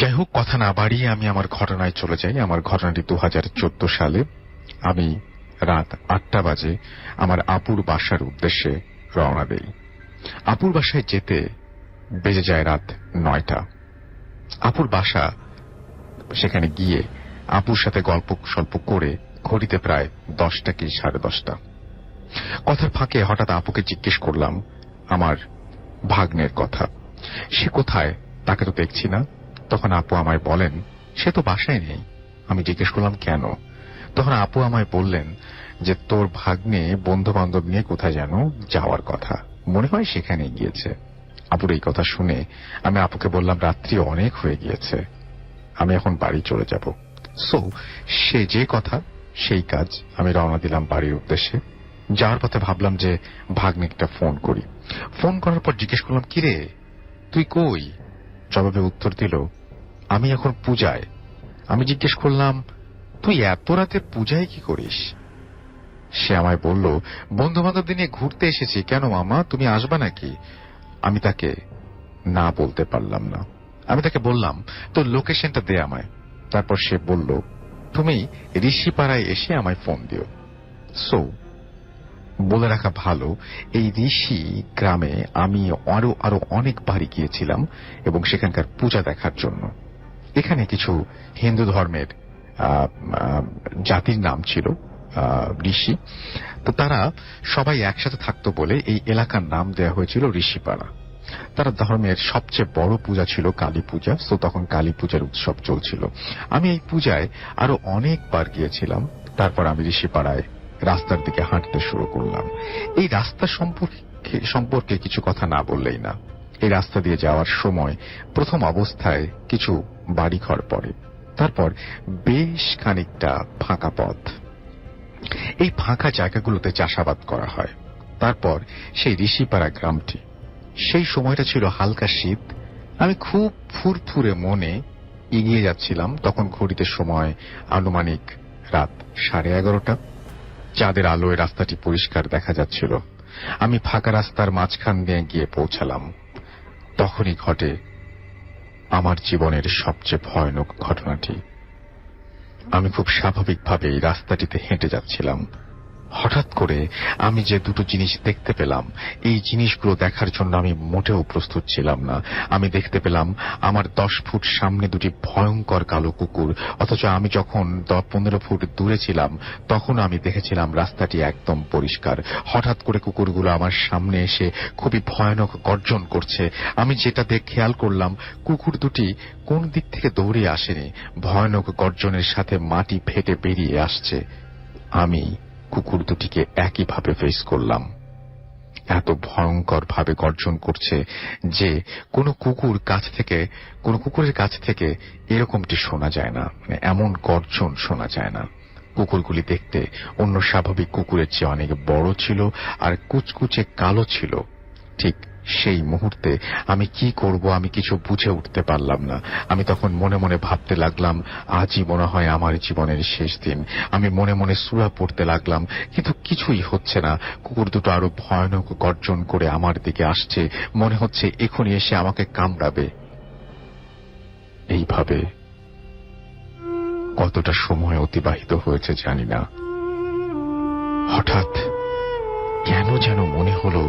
যাই হোক, কথা না বাড়িয়ে আমি আমার ঘটনায় চলে যাই। আমার ঘটনাটি 2014 সালে। আমি রাত 8টা বাজে আমার আপুর বাসার উদ্দেশ্যে রওনা দেই। আপুর বাসায় যেতে বেজে যায় রাত 9টা। আপুর বাসা, সেখানে গিয়ে আপুর সাথে গল্প সল্প করে ঘড়িতে প্রায় 10টা কি 10:30। কথার ফাঁকে হঠাৎ আপুকে জিজ্ঞেস করলাম আমার ভাগ্নের কথা। সে কোথায়, তাকে তো দেখছি না। তখন আপু আমায় বলেন সে তো বাসায় নেই। আমি জিজ্ঞেস করলাম কেন? তখন আপু আমায় বললেন যে তোর ভাগ্নে বন্ধু বান্ধব নিয়ে কোথায় যেন যাওয়ার কথা, মনে হয় সেখানে গিয়েছে। আপুর এই কথা শুনে আমি আপুকে বললাম রাত্রি অনেক হয়ে গিয়েছে, আমি এখন বাড়ি চলে যাব। সো সে যে কথা সেই কাজ, আমি রওনা দিলাম বাড়ির উদ্দেশ্যে। যাওয়ার পথে ভাবলাম যে ভাগ্নিকটা ফোন করি। ফোন করার পর জিজ্ঞেস করলাম কিরে তুই কই? জবাবে উত্তর দিল আমি এখন পূজায়। আমি জিজ্ঞেস করলাম তুই এত রাতে পূজায় কি করিস? সে আমায় বলল বন্ধু বান্ধবদের নিয়ে ঘুরতে এসেছি। কেন মামা, তুমি আসবা নাকি? আমি তাকে না বলতে পারলাম না। আমি তাকে বললাম তোর লোকেশনটা দে আমায়। তারপর সে বলল তুমি ঋষিপাড়ায় এসে আমায় ফোন দিও। সো বলে রাখা ভালো, এই ঋষি গ্রামে আমি আরো অনেকবারই গিয়েছিলাম এবং সেখানকার পূজা দেখার জন্য। এখানে কিছু হিন্দু ধর্মের জাতির নাম ছিল ঋষি। তো তারা সবাই একসাথে থাকতো বলে এই এলাকার নাম দেওয়া হয়েছিল ঋষিপাড়া। তারা ধর্মের সবচেয়ে বড় পূজা ছিল কালী পূজা। তো তখন কালী পূজার উৎসব চলছিল। আমি এই পূজায় আরো অনেকবার গিয়েছিলাম। তারপর আমি ঋষিপাড়ায় রাস্তার দিকে হাঁটতে শুরু করলাম। এই রাস্তা সম্পর্কে কিছু কথা না বললেই না। এই রাস্তা দিয়ে যাওয়ার সময় প্রথম অবস্থায় কিছু বাড়িঘর পড়ে, তারপর বেশ খানিকটা ফাঁকা পথ। এই ফাঁকা জায়গাগুলোতে চাষাবাদ করা হয়। তারপর সেই ঋষিপাড়া গ্রামটি। সেই সময়টা ছিল হালকা শীত। আমি খুব ফুরফুরে মনে এগিয়ে যাচ্ছিলাম। তখন ঘড়িতে সময় আনুমানিক রাত 11:30। চাঁদের আলোয় রাস্তাটি পরিষ্কার দেখা যাচ্ছিল। আমি ফাঁকা রাস্তার মাঝখান দিয়ে গিয়ে পৌঁছালাম। তখনই ঘটে আমার জীবনের সবচেয়ে ভয়ানক ঘটনাটি। আমি খুব স্বাভাবিকভাবে এই রাস্তাটিতে হেঁটে যাচ্ছিলাম। হঠাৎ করে আমি যে দুটো জিনিস দেখতে পেলাম, এই জিনিসগুলো দেখার জন্য আমি মোটেও প্রস্তুত ছিলাম না। আমি দেখতে পেলাম আমার 10 ফুট সামনে দুটি ভয়ঙ্কর কালো কুকুর, অথচ আমি যখন 10-15 ফুট দূরে ছিলাম তখন আমি দেখেছিলাম রাস্তাটি একদম পরিষ্কার। হঠাৎ করে কুকুরগুলো আমার সামনে এসে খুবই ভয়ানক গর্জন করছে। আমি যেটা দেখে খেয়াল করলাম কুকুর দুটি কোন দিক থেকে দৌড়ে আসেনি, ভয়ানক গর্জনের সাথে মাটি ফেটে বেরিয়ে আসছে। আমি কুকুর দুটিকে একইভাবে ফেস করলাম। এত ভয়ঙ্কর ভাবে গর্জন করছে যে কোনো কুকুরের কাছ থেকে এরকমটি শোনা যায় না, এমন গর্জন শোনা যায় না। কুকুরগুলি দেখতে অন্য স্বাভাবিক কুকুরের চেয়ে অনেক বড় ছিল আর কুচকুচে কালো ছিল। ঠিক সেই মুহূর্তে আমি কি করব আমি কিছু বুঝে উঠতে পারলাম না। আমি তখন মনে মনে ভাবতে লাগলাম আজই মনে হয় আমার জীবনের শেষ দিন। আমি মনে মনে সূরা পড়তে লাগলাম, কিন্তু কিছুই হচ্ছে না। কুকুর দুটো আরো ভয়ানক গর্জন করে আমার দিকে আসছে, মনে হচ্ছে এখনই এসে আমাকে কামড়াবে। এইভাবে কতটা সময় অতিবাহিত হয়েছে জানি না। হঠাৎ কেন যেন মনে হলো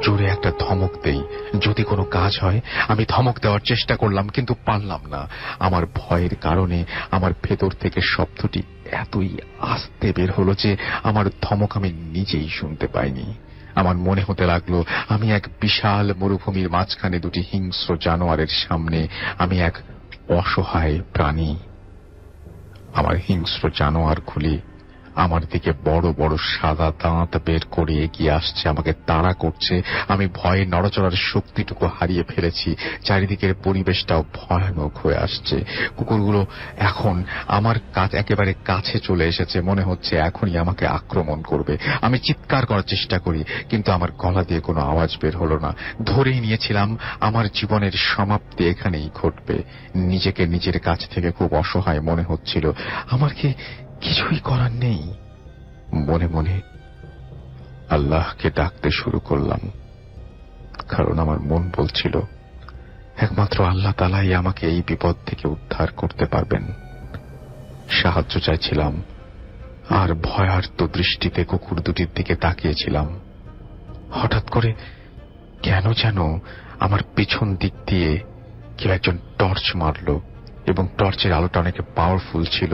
জোরে একটা ধমক দেই, যদি কোনো কাজ হয়। আমি ধমক দেওয়ার চেষ্টা করলাম কিন্তু পারলাম না। আমার ভয়ের কারণে আমার ভেতর থেকে শব্দটি এতই আস্তে বের হলো যে আমার ধমক আমি নিজেই শুনতে পাইনি। আমার মনে হতে লাগলো আমি এক বিশাল মরুভূমির মাঝখানে দুটি হিংস্র জানোয়ারের সামনে আমি এক অসহায় প্রাণী। আমার হিংস্র জানোয়ারগুলি আমার দিকে বড় বড় সাদা দাঁত বের করে এগিয়ে আসছে, আমাকে তাড়া করছে। আমি ভয়ে নড়াচড়ার শক্তিটুকু হারিয়ে ফেলেছি। চারিদিকের পরিবেশটাও ভয়ানক হয়ে আসছে। কুকুরগুলো এখন আমার একেবারে কাছে চলে এসেছে, মনে হচ্ছে এখনই আমাকে আক্রমণ করবে। আমি চিৎকার করার চেষ্টা করি কিন্তু আমার গলা দিয়ে কোনো আওয়াজ বের হলো না। ধরেই নিয়েছিলাম আমার জীবনের সমাপ্তি এখানেই ঘটবে। নিজেকে নিজের কাছ থেকে খুব অসহায় মনে হচ্ছিল। আমার কি কিছুই করার নেই? মনে মনে আল্লাহকে ডাকতে শুরু করলাম, কারণ আমার মন বলছিল একমাত্র আল্লাহ তাআলাই আমাকে এই বিপদ থেকে উদ্ধার করতে পারবেন। সাহায্য চাইছিলাম আর ভয়ার্ত দৃষ্টিতে কুকুর দুটির দিকে তাকিয়েছিলাম। হঠাৎ করে কেন যেন আমার পিছন দিক দিয়ে কেউ একজন টর্চ মারল এবং টর্চের আলোটা অনেক পাওয়ারফুল ছিল।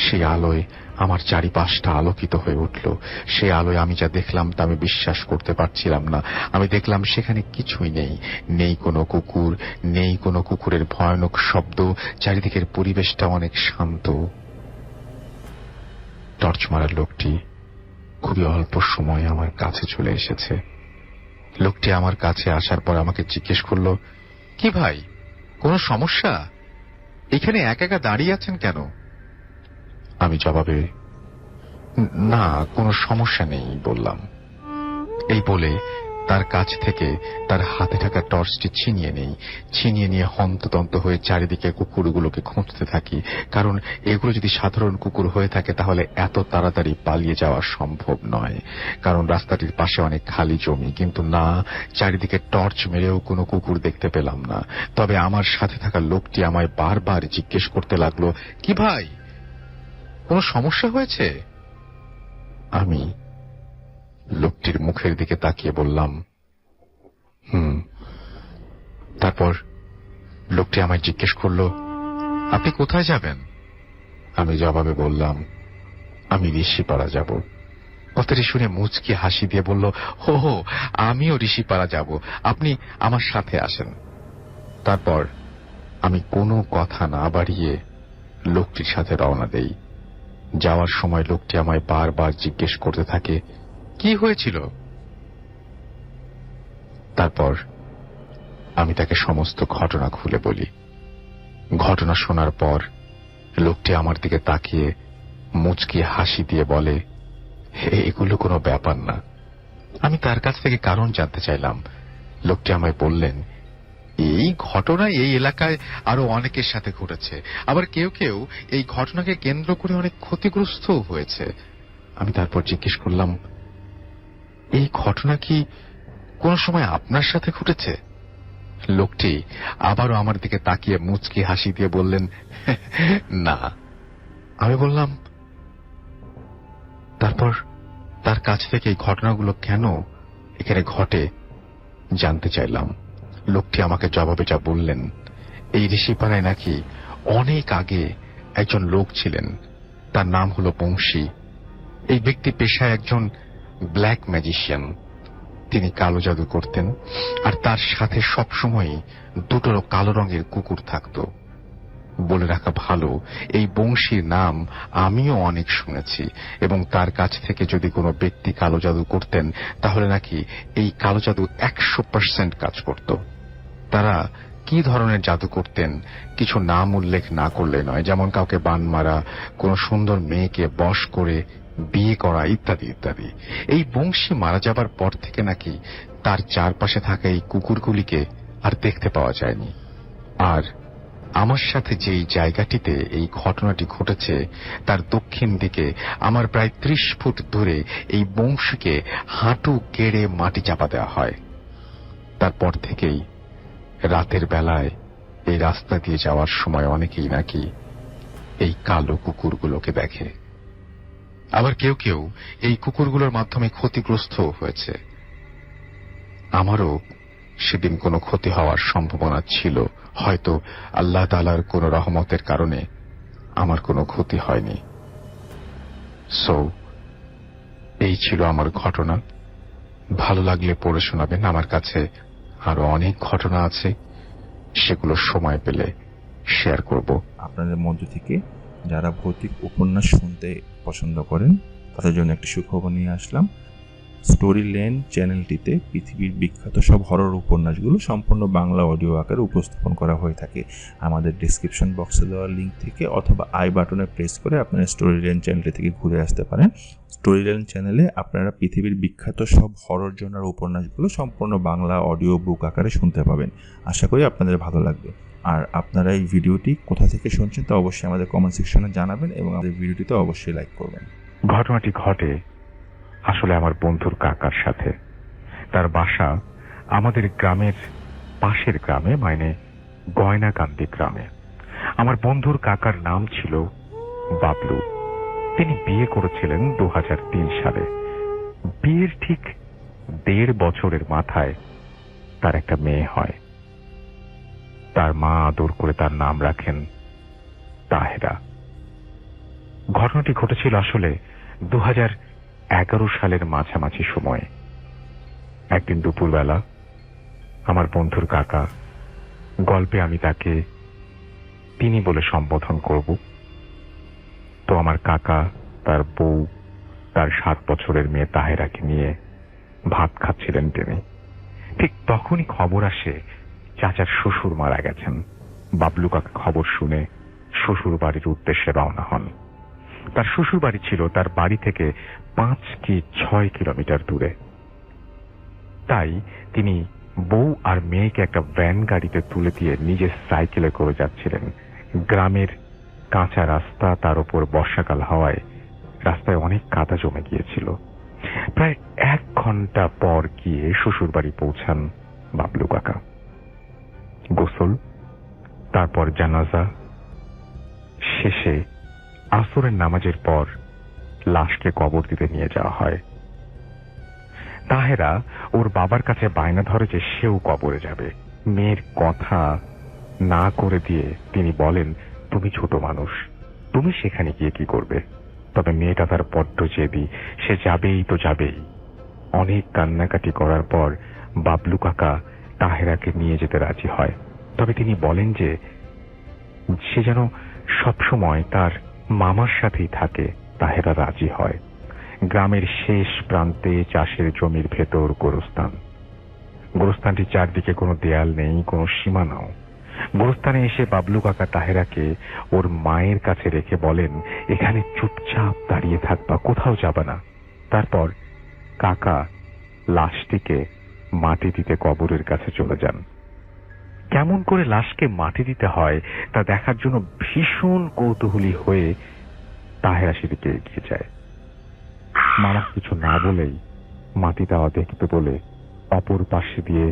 সেই আলোয় আমার চারিপাশটা আলোকিত হয়ে উঠল। সেই আলোয় আমি যা দেখলাম তা আমি বিশ্বাস করতে পারছিলাম না। আমি দেখলাম সেখানে কিছুই নেই, নেই কোনো কুকুর, নেই কোনো কুকুরের ভয়ানক শব্দ। চারিদিকের পরিবেশটা অনেক শান্ত। টর্চ মারার লোকটি খুবই অল্প সময় আমার কাছে চলে এসেছে। লোকটি আমার কাছে আসার পর আমাকে জিজ্ঞেস করল, কি ভাই, কোনো সমস্যা? এখানে একা একা দাঁড়িয়ে আছেন কেন? আমি জবাবে, না, কোনো সমস্যা নেই বললাম। এই বলে তার কাছ থেকে তার হাতে থাকা টর্চটি ছিনিয়ে নিয়ে হন্তদন্ত হয়ে চারিদিকে কুকুরগুলোকে খুঁজতে থাকি। কারণ এগুলো যদি সাধারণ কুকুর হয়ে থাকে তাহলে এত তাড়াতাড়ি পালিয়ে যাওয়া সম্ভব নয়, কারণ রাস্তাটির পাশে অনেক খালি জমি। কিন্তু না, চারিদিকে টর্চ মেরেও কোনো কুকুর দেখতে পেলাম না। তবে আমার সাথে থাকা লোকটি আমায় বারবার জিজ্ঞেস করতে লাগলো, কি ভাই, কোনো সমস্যা হয়েছে? আমি লোকটির মুখের দিকে তাকিয়ে বললাম, তারপর লোকটি আমায় জিজ্ঞেস করলো, আপনি কোথায় যাবেন? আমি জবাবে বললাম, আমি ঋষিপাড়া যাব। কথাটি শুনে মুচকি হাসি দিয়ে বলল, হো হো, আমিও ঋষিপাড়া যাব, আপনি আমার সাথে আসেন। তারপর আমি কোনো কথা না বাড়িয়ে লোকটির সাথে রওনা দেই। যাওয়ার সময় লোকটি আমায় বারবার জিজ্ঞেস করতে থাকে, কি হয়েছিল? তারপর আমি তাকে সমস্ত ঘটনা খুলে বলি। ঘটনা শোনার পর লোকটি আমার দিকে তাকিয়ে মুচকি হাসি দিয়ে বলে, এগুলো কোনো ব্যাপার না। আমি তার কাছ থেকে কারণ জানতে চাইলাম। লোকটি আমায় বললেন, এই ঘটনা এই এলাকায় আরো অনেকের সাথে ঘটেছে, আবার কেউ কেউ এই ঘটনাকে কেন্দ্র করে অনেক ক্ষতিগ্রস্ত হয়েছে। আমি তারপর জিজ্ঞেস করলাম, এই ঘটনা কি কোন সময় আপনার সাথে ঘটেছে? লোকটি আবারও আমার দিকে তাকিয়ে মুচকি হাসি দিয়ে বললেন, না। আমি বললাম, তারপর তার কাছ থেকে এই ঘটনাগুলো কেন এখানে ঘটে জানতে চাইলাম। লোকটি আমাকে জবাবে যা বললেন, এই ঋষিপাড়ায় নাকি অনেক আগে একজন লোক ছিলেন, তার নাম হলো বংশী। এই ব্যক্তি পেশায় একজন ব্ল্যাক ম্যাজিশিয়ান। তিনি কালো জাদু করতেন আর তার সাথে সবসময় দুটো কালো রঙের কুকুর থাকত। বলে রাখা ভালো, এই বংশীর নাম আমিও অনেক শুনেছি এবং তার কাছ থেকে যদি কোনো ব্যক্তি কালো জাদু করতেন তাহলে নাকি এই কালো জাদু 100% কাজ করত। তারা কি ধরনের জাদু করতেন কিছু নাম উল্লেখ না করলে নয়, যেমন কাউকে বান মারা, কোন সুন্দর মেয়েকে বশ করে বিয়ে করা, ইত্যাদি ইত্যাদি। এই বংশী মারা যাবার পর থেকে নাকি তার চারপাশে থাকা এই কুকুরগুলিকে আর দেখতে পাওয়া যায়নি। আর আমার সাথে যেই জায়গাটিতে এই ঘটনাটি ঘটেছে তার দক্ষিণ দিকে আমার প্রায় 30 ফুট দূরে এই বংশীকে হাঁটু গেড়ে মাটি চাপা দেওয়া হয়। তারপর থেকেই রাতের বেলায় এই রাস্তা দিয়ে যাওয়ার সময় অনেকেই নাকি এই কালো কুকুরগুলোকে দেখে। আবার কেউ কেউ এই কুকুরগুলোর মাধ্যমে ক্ষতিগ্রস্ত হয়েছে। আমারও সেদিন কোনো ক্ষতি হওয়ার সম্ভাবনা ছিল, হয়তো আল্লাহ তাআলার কোনো রহমতের কারণে আমার কোনো ক্ষতি হয়নি। সো এই ছিল আমার ঘটনা। ভালো লাগলে পড়ে শোনাবেন। আমার কাছে আরো অনেক ঘটনা আছে, সেগুলো সময় পেলে শেয়ার করব আপনাদের মধ্য থেকে। যারা ভৌতিক উপন্যাস শুনতে পছন্দ করেন তাদের জন্য একটি সুখবর নিয়ে আসলাম। স্টোরি লেন চ্যানেলটিতে পৃথিবীর বিখ্যাত সব হরর উপন্যাসগুলো সম্পূর্ণ বাংলা অডিও আকারে উপস্থাপন করা হয়ে থাকে। আমাদের ডেসক্রিপশন বক্সে দেওয়া লিঙ্ক থেকে অথবা আই বাটনে প্রেস করে আপনারা স্টোরি লেন চ্যানেলটি থেকে ঘুরে আসতে পারেন। স্টোরি লেন চ্যানেলে আপনারা পৃথিবীর বিখ্যাত সব হরর জনার উপন্যাসগুলো সম্পূর্ণ বাংলা অডিও বুক আকারে শুনতে পাবেন। আশা করি আপনাদের ভালো লাগবে। আর আপনারা এই ভিডিওটি কোথা থেকে শুনছেন তা অবশ্যই আমাদের কমেন্ট সেকশনে জানাবেন এবং আমাদের ভিডিওটিতে অবশ্যই লাইক করবেন। ঘটনাটি ঘটে আসলে আমার বন্ধুর কাকার সাথে। তার বাসা আমাদের গ্রামের পাশের গ্রামে, মানে গয়নাকান্দি গ্রামে। আমার বন্ধুর কাকার নাম ছিল বাবলু। তিনি বিয়ে করেছিলেন 2003 সালে। বিয়ের ঠিক 1.5 বছরের মাথায় তার একটা মেয়ে হয়। তার মা আদর করে তার নাম রাখেন তাহেরা। ঘটনাটি ঘটেছিল আসলে 2011 সালের মাঝামাঝি সময়ে। একদিন দুপুরবেলা আমার বন্ধুর কাকা, গল্পে আমি তাকে তিনি বলে সম্বোধন করব, তো আমার কাকা তার বউ, তার 7 বছরের মেয়ে তাহেরাকে নিয়ে ভাত খাচ্ছিলেন তিনি। ঠিক তখনই খবর আসে চাচার শ্বশুর মারা গেছেন। বাবলু কাকা খবর শুনে শ্বশুর বাড়ির উদ্দেশ্যে রওনা হন। তার শ্বশুর বাড়ি ছিল তার বাড়ি থেকে 5 কি 6 কিলোমিটার দূরে। তাই তিনি বউ আর মেয়েকে একটা ভ্যান গাড়িতে তুলে দিয়ে নিজে সাইকেলে করে যাচ্ছিলেন। গ্রামের কাঁচা রাস্তা, তার উপর বর্ষাকাল হওয়ায় রাস্তায় অনেক কাদা জমে গিয়েছিল। প্রায় 1 ঘন্টা পর গিয়ে শ্বশুর বাড়ি পৌঁছান বাবলু কাকা। গোসল, তারপর জানাজা শেষে আসরের নামাজের পর লাশকে কবর দিতে নিয়ে যাওয়া হয়। তাহেরা ওর বাবার কাছে বায়না ধরে যে সেও কবরে যাবে। মেয়ের কথা না করে দিয়ে তিনি বলেন, তুমি ছোট মানুষ, তুমি সেখানে গিয়ে কি করবে? তবে মেয়েটা তার বড্ড জেদি, সে যাবেই তো যাবেই। অনেক কান্নাকাটি করার পর বাবলু কাকা তাহেরাকে নিয়ে যেতে রাজি হয়। তবে তিনি বলেন যে সে যেন সবসময় তার মামার সাথেই থাকে। তাহেরা রাজি হয়। গ্রামের শেষ প্রান্তে চাষের জমির ভেতর গোরস্থান। গোরস্থানটির চারদিকে কোনো দেয়াল নেই, কোনো সীমানাও। গোরস্থানে এসে বাবলু কাকা তাহেরাকে ওর মায়ের কাছে রেখে বলেন, এখানে চুপচাপ দাঁড়িয়ে থাকবা, কোথাও যাবা না। তারপর কাকা লাশটিকে মাটি দিতে কবরের কাছে চলে যান। কেমন করে লাশকে মাটি দিতে হয় তা দেখার জন্য ভীষণ কৌতূহলী হয়ে তাহেরা সেদিকে এগিয়ে যায়। মামা কিছু না বলেই মাটি দেওয়া দেখবে বলে অপর পাশে দিয়ে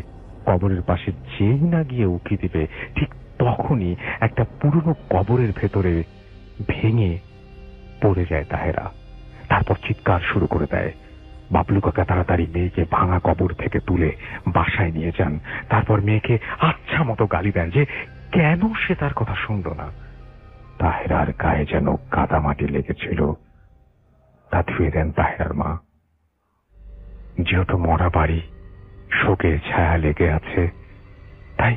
কবরের পাশে যেই না গিয়ে উকি দিবে, ঠিক তখনই একটা পুরনো কবরের ভেতরে ভেঙে পড়ে যায় তাহেরা। তারপর চিৎকার শুরু করে দেয়। বাবলু কাকা তাড়াতাড়ি মেয়েকে ভাঙা কবর থেকে তুলে বাসায় নিয়ে যান। তারপর মেয়েকে আচ্ছা মতো গালি দেন যে কেন সে তার কথা শুনল না। তাহেরার গায়ে যেন কাদামাটি লেগেছিল, তা ধুয়ে দেন তাহেরার মা। যেহেতু মরা বাড়ি, শোকের ছায়া লেগে আছে, তাই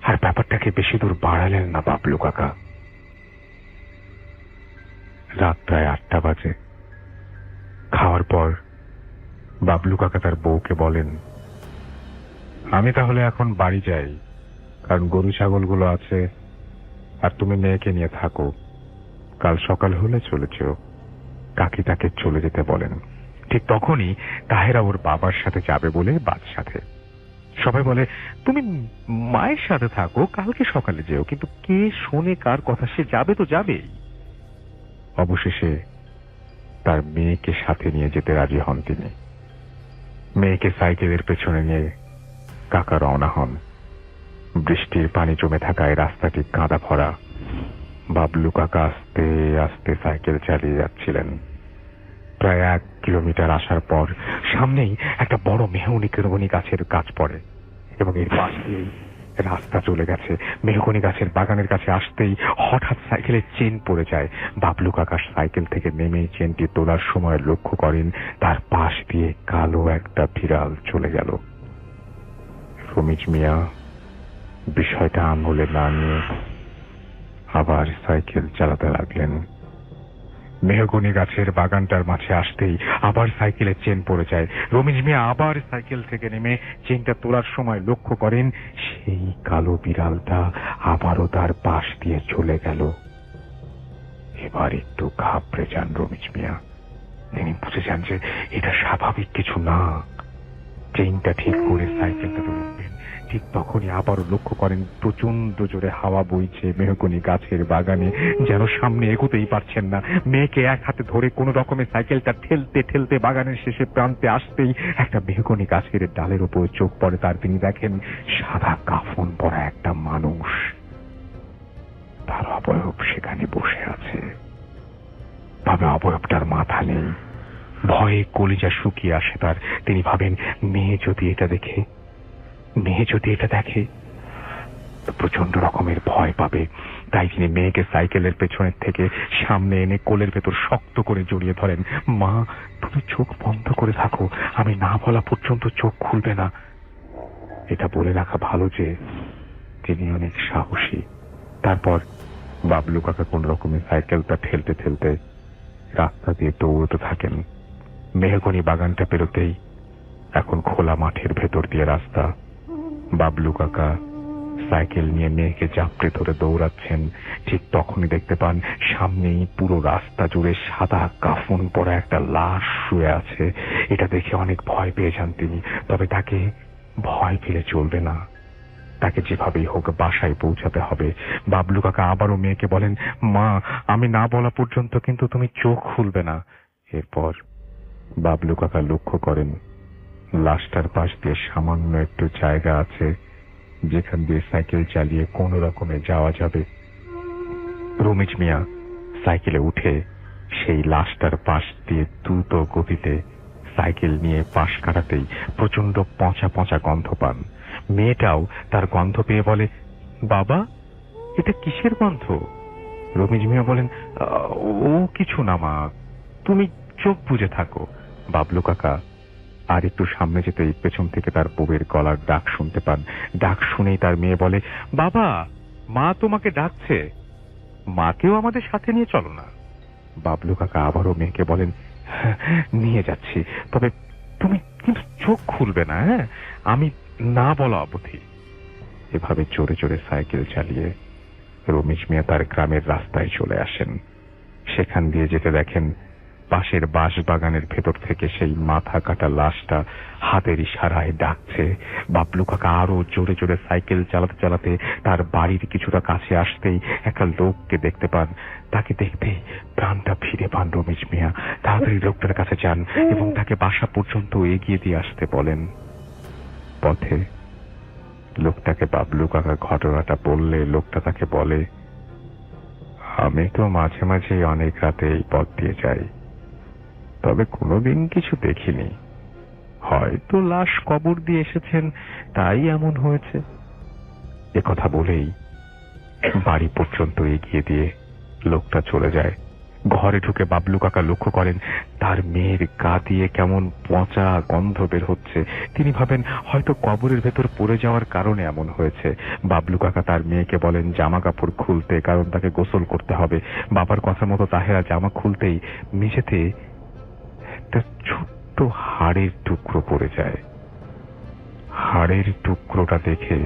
আর ব্যাপারটাকে বেশি দূর বাড়ালেন না বাবলু কাকা। রাত প্রায় 8টা বাজে। খাওয়ার পর বাবলু কাকা তার বউকে বলেন, আমি তাহলে এখন বাড়ি যাই, কারণ গরু ছাগলগুলো আছে, আর তুমি মেয়েকে নিয়ে থাকো, কাল সকাল হলে চলেছ। কাকি তাকে চলে যেতে বলেন। ঠিক তখনই তাহেরা ওর বাবার সাথে যাবে বলে বাদ সাথে। সবাই বলে, তুমি মায়ের সাথে থাকো, কালকে সকালে যেও। কিন্তু কে শোনে কার কথা? সে যাবে তো যাবেই। অবশেষে তার মেয়েকে সাথে নিয়ে যেতে রাজি হন তিনি। মেয়েকে সাইকেলের পেছনে নিয়ে কাকা রওনা হন। বৃষ্টির পানি জমে থাকায় রাস্তাটি কাদা ভরা। বাবলু কাকা আস্তে আস্তে সাইকেল চালিয়ে যাচ্ছিলেন। প্রায় 1 কিলোমিটার আসার পর সামনেই একটা বড় মেহগনি গাছের গাছ পড়ে এবং এর পাশ দিয়েই রাস্তা চলে গেছে। মেহগনি গাছের বাগানের কাছে আসতেই হঠাৎ সাইকেলের চেন পড়ে যায়। বাবলু কাকা সাইকেল থেকে নেমে চেনটি তোলার সময় লক্ষ্য করেন তার পাশ দিয়ে কালো একটা বিড়াল চলে গেল। রমিজ মিয়া বিষয়টা আঙুলে না নিয়ে আবার সাইকেল চালাতে লাগলেন। মেহগনি গাছের বাগানটার মাঝে আসতেই আবার সাইকেলের চেন পড়ে যায়। রমিজ মিয়া আবার সাইকেল থেকে নেমে চেনটা তোলার সময় লক্ষ্য করেন সেই কালো বিড়ালটা আবারও তার পাশ দিয়ে চলে গেল। এবার একটু ঘাবড়ে যান রমিজ মিয়া। তিনি বুঝে যান যে এটা স্বাভাবিক কিছু না। চেইনটা ঠিক করে সাইকেলটা তুলবেন, ঠিক তখনই আবারও লক্ষ্য করেন প্রচন্ড জোরে হাওয়া বইছে মেহগনি গাছের বাগানে, যেন সামনে এগোতেই পারছেন না। মেয়েকে এক হাতে ধরে কোন রকমে সাইকেলটা ঠেলতে ঠেলতে বাগানের শেষে প্রান্তে আসতেই একটা মেহগনি গাছের ডালের উপর চোখ পড়ে তার। তিনি দেখেন সাদা কাফন পরা একটা মানুষ তার অবয়ব সেখানে বসে আছে, তবে অবয়বটার মাথা নেই। ভয়ে কলিজা শুকিয়ে আসে তার। তিনি ভাবেন, মেয়ে যদি এটা দেখে প্রচন্ড রকমের ভয় পাবে। তাই তিনি মেয়েকে সাইকেলের পেছনের থেকে সামনে এনে কোলের ভেতর শক্ত করে জড়িয়ে ধরেন। মা, তুমি চোখ বন্ধ করে থাকো, আমি না বলা পর্যন্ত চোখ খুলবে না। এটা বলে রাখা ভালো যে তিনি অনেক সাহসী। তারপর বাবলু কাকা কোন রকমে সাইকেলটা ঠেলতে ঠেলতে রাস্তা দিয়ে দৌড়তে থাকেন। মেহগনি বাগানটা পেরোতেই এখন খোলা মাঠের ভেতর দিয়ে রাস্তা। বাবলু কাকা সাইকেল নিয়ে মেয়েকে চাপড়ে ধরে দৌড়াচ্ছেন। ঠিক তখনই দেখতে পান সামনেই পুরো রাস্তা জুড়ে সাদা কাফন পরা একটা লাশ শুয়ে আছে। এটা দেখে অনেক ভয় পেয়ে যান তিনি। তবে তাকে ভয় পেলে চলবে না, তাকে যেভাবেই হোক বাসায় পৌঁছাতে হবে। বাবলু কাকা আবারও মেয়েকে বলেন, মা, আমি না বলা পর্যন্ত কিন্তু তুমি চোখ খুলবে না। এরপর বাবলু কাকা লক্ষ্য করেন লাশটার পাশ দিয়ে সামান্য একটু জায়গা আছে, যেখান দিয়ে সাইকেল চালিয়ে কোন রকমে যাওয়া যাবে। রমিজ মিয়া সাইকেলে উঠে সেই লাশটার পাশ দিয়ে দ্রুত গতিতে সাইকেল নিয়ে পাশ কাটাতেই প্রচন্ড পচা পচা গন্ধ পান। মেয়েটাও তার গন্ধ পেয়ে বলে, বাবা, এটা কিসের গন্ধ? রমিজ মিয়া বলেন, ও কিছু না মা, তুমি চোখ বুজে থাকো। বাবলু কাকা আর একটু সামনে যেতেই পেছন থেকে তার বউয়ের গলার ডাক শুনতে পান। ডাক শুনেই তার মেয়ে বলে, বাবা, মা তোমাকে ডাকছে, মাকেও আমাদের সাথে নিয়ে চলো না। বাবলু কাকা আবারও মেয়েকে বলেন, নিয়ে যাচ্ছি, তবে তুমি কিন্তু চোখ খুলবে না, হ্যাঁ, আমি না বলা অবধি। এভাবে জোরে জোরে সাইকেল চালিয়ে রমিজ মিয়া তার গ্রামের রাস্তায় চলে আসেন। সেখান দিয়ে যেতে দেখেন পাশের বাঁশ বাগানের ভেতর থেকে সেই মাথা কাটা লাশটা হাতের ইশারায় ডাকছে। বাবলু কাকা আরো জোরে জোরে সাইকেল চালাতে চালাতে তার বাড়ির কিছুটা কাছে আসতেই একটা লোককে দেখতে পান। তাকে দেখতেই প্রাণটা ফিরে পান রমিজ মিয়া। তাড়াতাড়ি লোকটার কাছে যান এবং তাকে বাসা পর্যন্ত এগিয়ে দিয়ে আসতে বলেন। পথে লোকটাকে বাবলু কাকা ঘটনাটা বললে লোকটা তাকে বলে, আমি তো মাঝে মাঝে অনেক রাতে এই পথ দিয়ে যাই, তবে কোনোদিন কিছু দেখিনি। হয়তো লাশ কবর দিয়ে এসেছেন, তাই এমন হয়েছে। একথা বলেই বাড়ি পর্যন্ত এগিয়ে দিয়ে লোকটা চলে যায়। ঘরে ঢুকে বাবলু কাকা লক্ষ্য করেন তার মেয়ের গা দিয়ে কেমন পচা গন্ধ বের হচ্ছে। তিনি ভাবেন হয়তো কবরের ভেতর পড়ে যাওয়ার কারণে এমন হয়েছে। বাবলু কাকা তার মেয়েকে বলেন জামা কাপড় খুলতে, কারণ তাকে গোসল করতে হবে। বাবার কথা মতো তাহেরা জামা খুলতেই মেঝেতে একটা ছোট্ট হাড়ের টুকরো পড়ে যায়। হাড়ের টুকরোটা দেখে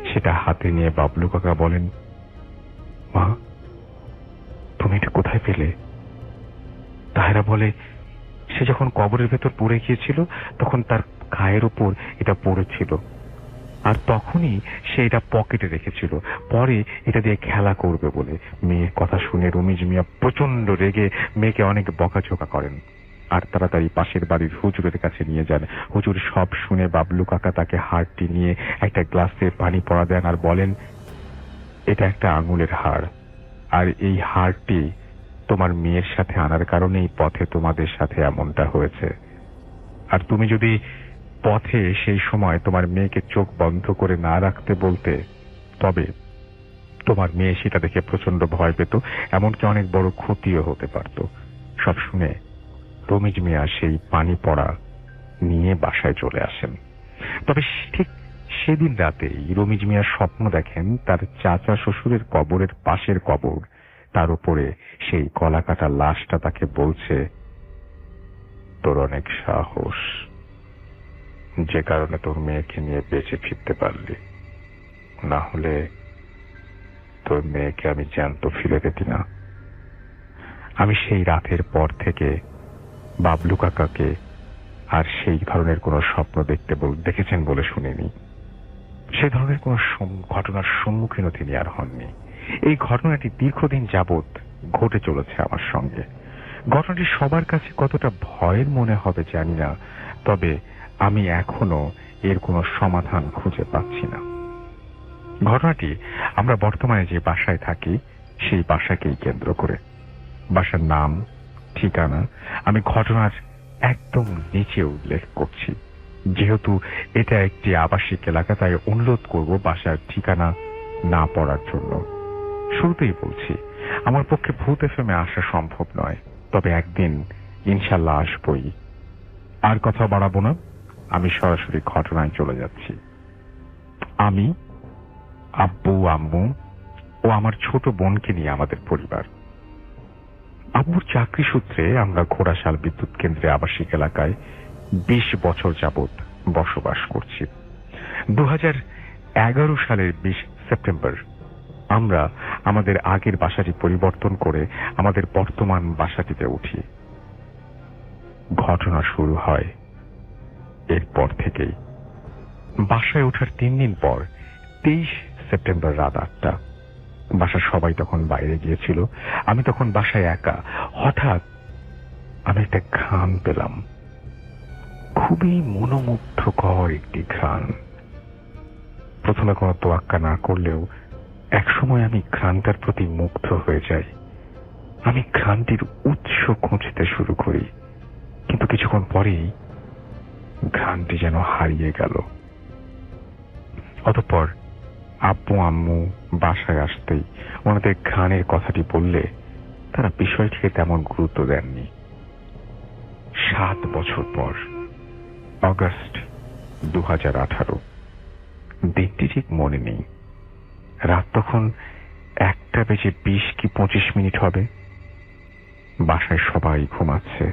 সেটা হাতে নিয়ে বাবলু কাকা বলেন, মা, তুমি এটা কোথায় পেলে? তাহেরা বলে, সে যখন কবরের ভেতর পড়ে গিয়েছিল তখন তার গায়ের উপর এটা পড়েছিল, আর তখনই সে এটা পকেটে রেখেছিল, পরে এটা দিয়ে খেলা করবে বলে। মেয়ের কথা শুনে রমিজ মিয়া প্রচন্ড রেগে মেয়েকে অনেক বকাঝোকা করেন আর তাড়াতাড়ি পাশের বাড়ির হুজুরের কাছে নিয়ে যান। হুজুর সব শুনে বাবলু কাকা তাকে হাড়টি নিয়ে একটা গ্লাসে পানি পড়া দেন আর বলেন, এটা একটা আঙুলের হাড়, আর এই হাড়টি তোমার মেয়ের সাথে আনার কারণেই পথে তোমাদের সাথে এমনটা হয়েছে। আর তুমি যদি পথে সেই সময় তোমার মেয়েকে চোখ বন্ধ করে না রাখতে বলতে, তবে তোমার মেয়ে সেটা দেখে প্রচন্ড ভয় পেত, এমনকি অনেক বড় ক্ষতিও হতে পারত। সব শুনে রমিজ মিয়া সেই পানি পড়া নিয়ে বাসায় চলে আসেন। তবে ঠিক সেদিন রাতেই রমিজ মিয়া স্বপ্ন দেখেন তার চাচা শ্বশুরের কবরের পাশের কবর, তার উপরে সেই গলা কাটা লাশটা তাকে বলছে, তোর অনেক সাহস, যে কারণে তোর মেয়েকে নিয়ে বেঁচে ফিরতে পারলি, না হলে তোর মেয়েকে আমি জ্যান্ত ফিরে পেতি না। আমি সেই রাতের পর থেকে বাবলু কাকাকে আর সেই ধরনের কোন স্বপ্ন দেখেছেন বলে শুনিনি। সে ধরনের কোন ঘটনার সম্মুখীনও তিনি আর হননি। এই ঘটনাটি দীর্ঘদিন যাবৎ ঘটে চলেছে আমার সঙ্গে। ঘটনাটি সবার কাছে কতটা ভয়ের মনে হবে জানি না, তবে আমি এখনো এর কোনো সমাধান খুঁজে পাচ্ছি না। ঘটনাটি আমরা বর্তমানে যে বাসায় থাকি সেই বাসাকেই কেন্দ্র করে। বাসার নাম, ঠিকানা আমি ঘটনার একদম নিচে উল্লেখ করছি। যেহেতু এটা একটি আবাসিক এলাকা, তাই অনুরোধ করব বাসার ঠিকানা না পড়ার জন্য। শুরুতেই বলছি, আমার পক্ষে ভূত এফএমে আসা সম্ভব নয়, তবে একদিন ইনশাল্লাহ আসবই। আর কথা বাড়াবো না, আমি সরাসরি ঘটনায় চলে যাচ্ছি। আমি, আব্বু, আম্মু ও আমার ছোট বোনকে নিয়ে আমাদের পরিবার। আব্বুর চাকরি সূত্রে আমরা ঘোড়াশাল বিদ্যুৎ কেন্দ্রে আবাসিক এলাকায় 20 বছর যাবৎ বসবাস করছি। 2011 সালের 20 সেপ্টেম্বর আমরা আমাদের আগের বাসাটি পরিবর্তন করে আমাদের বর্তমান বাসাটিতে উঠি। ঘটনা শুরু হয় এরপর থেকেই। বাসায় ওঠার 3 দিন পর 23 সেপ্টেম্বর রাত 8টা। বাসার সবাই তখন বাইরে গিয়েছিল, আমি তখন বাসায় একা। হঠাৎ আমি একটা ঘ্রাণ পেলাম, খুবই মনোমুগ্ধকর একটি ঘ্রাণ। প্রথমে কোনো তোয়াক্কা না করলেও একসময় আমি ঘ্রাণটার প্রতি মুগ্ধ হয়ে যাই। আমি ঘ্রাণটির উৎস খুঁজতে শুরু করি, কিন্তু কিছুক্ষণ পরেই ঘ্রাণটি যেন হারিয়ে গেল। অতঃপর আব্বু আম্মু বাসায় আসতেই ওনাদের ঘ্রাণের কথাটি বললে তারা বিষয়টিকে তেমন গুরুত্ব দেননি। 7 বছর পর অগস্ট 2018, দিনটি ঠিক মনে নেই। রাত তখন 1:20 কি 25 মিনিট হবে। বাসায় সবাই ঘুমাচ্ছে।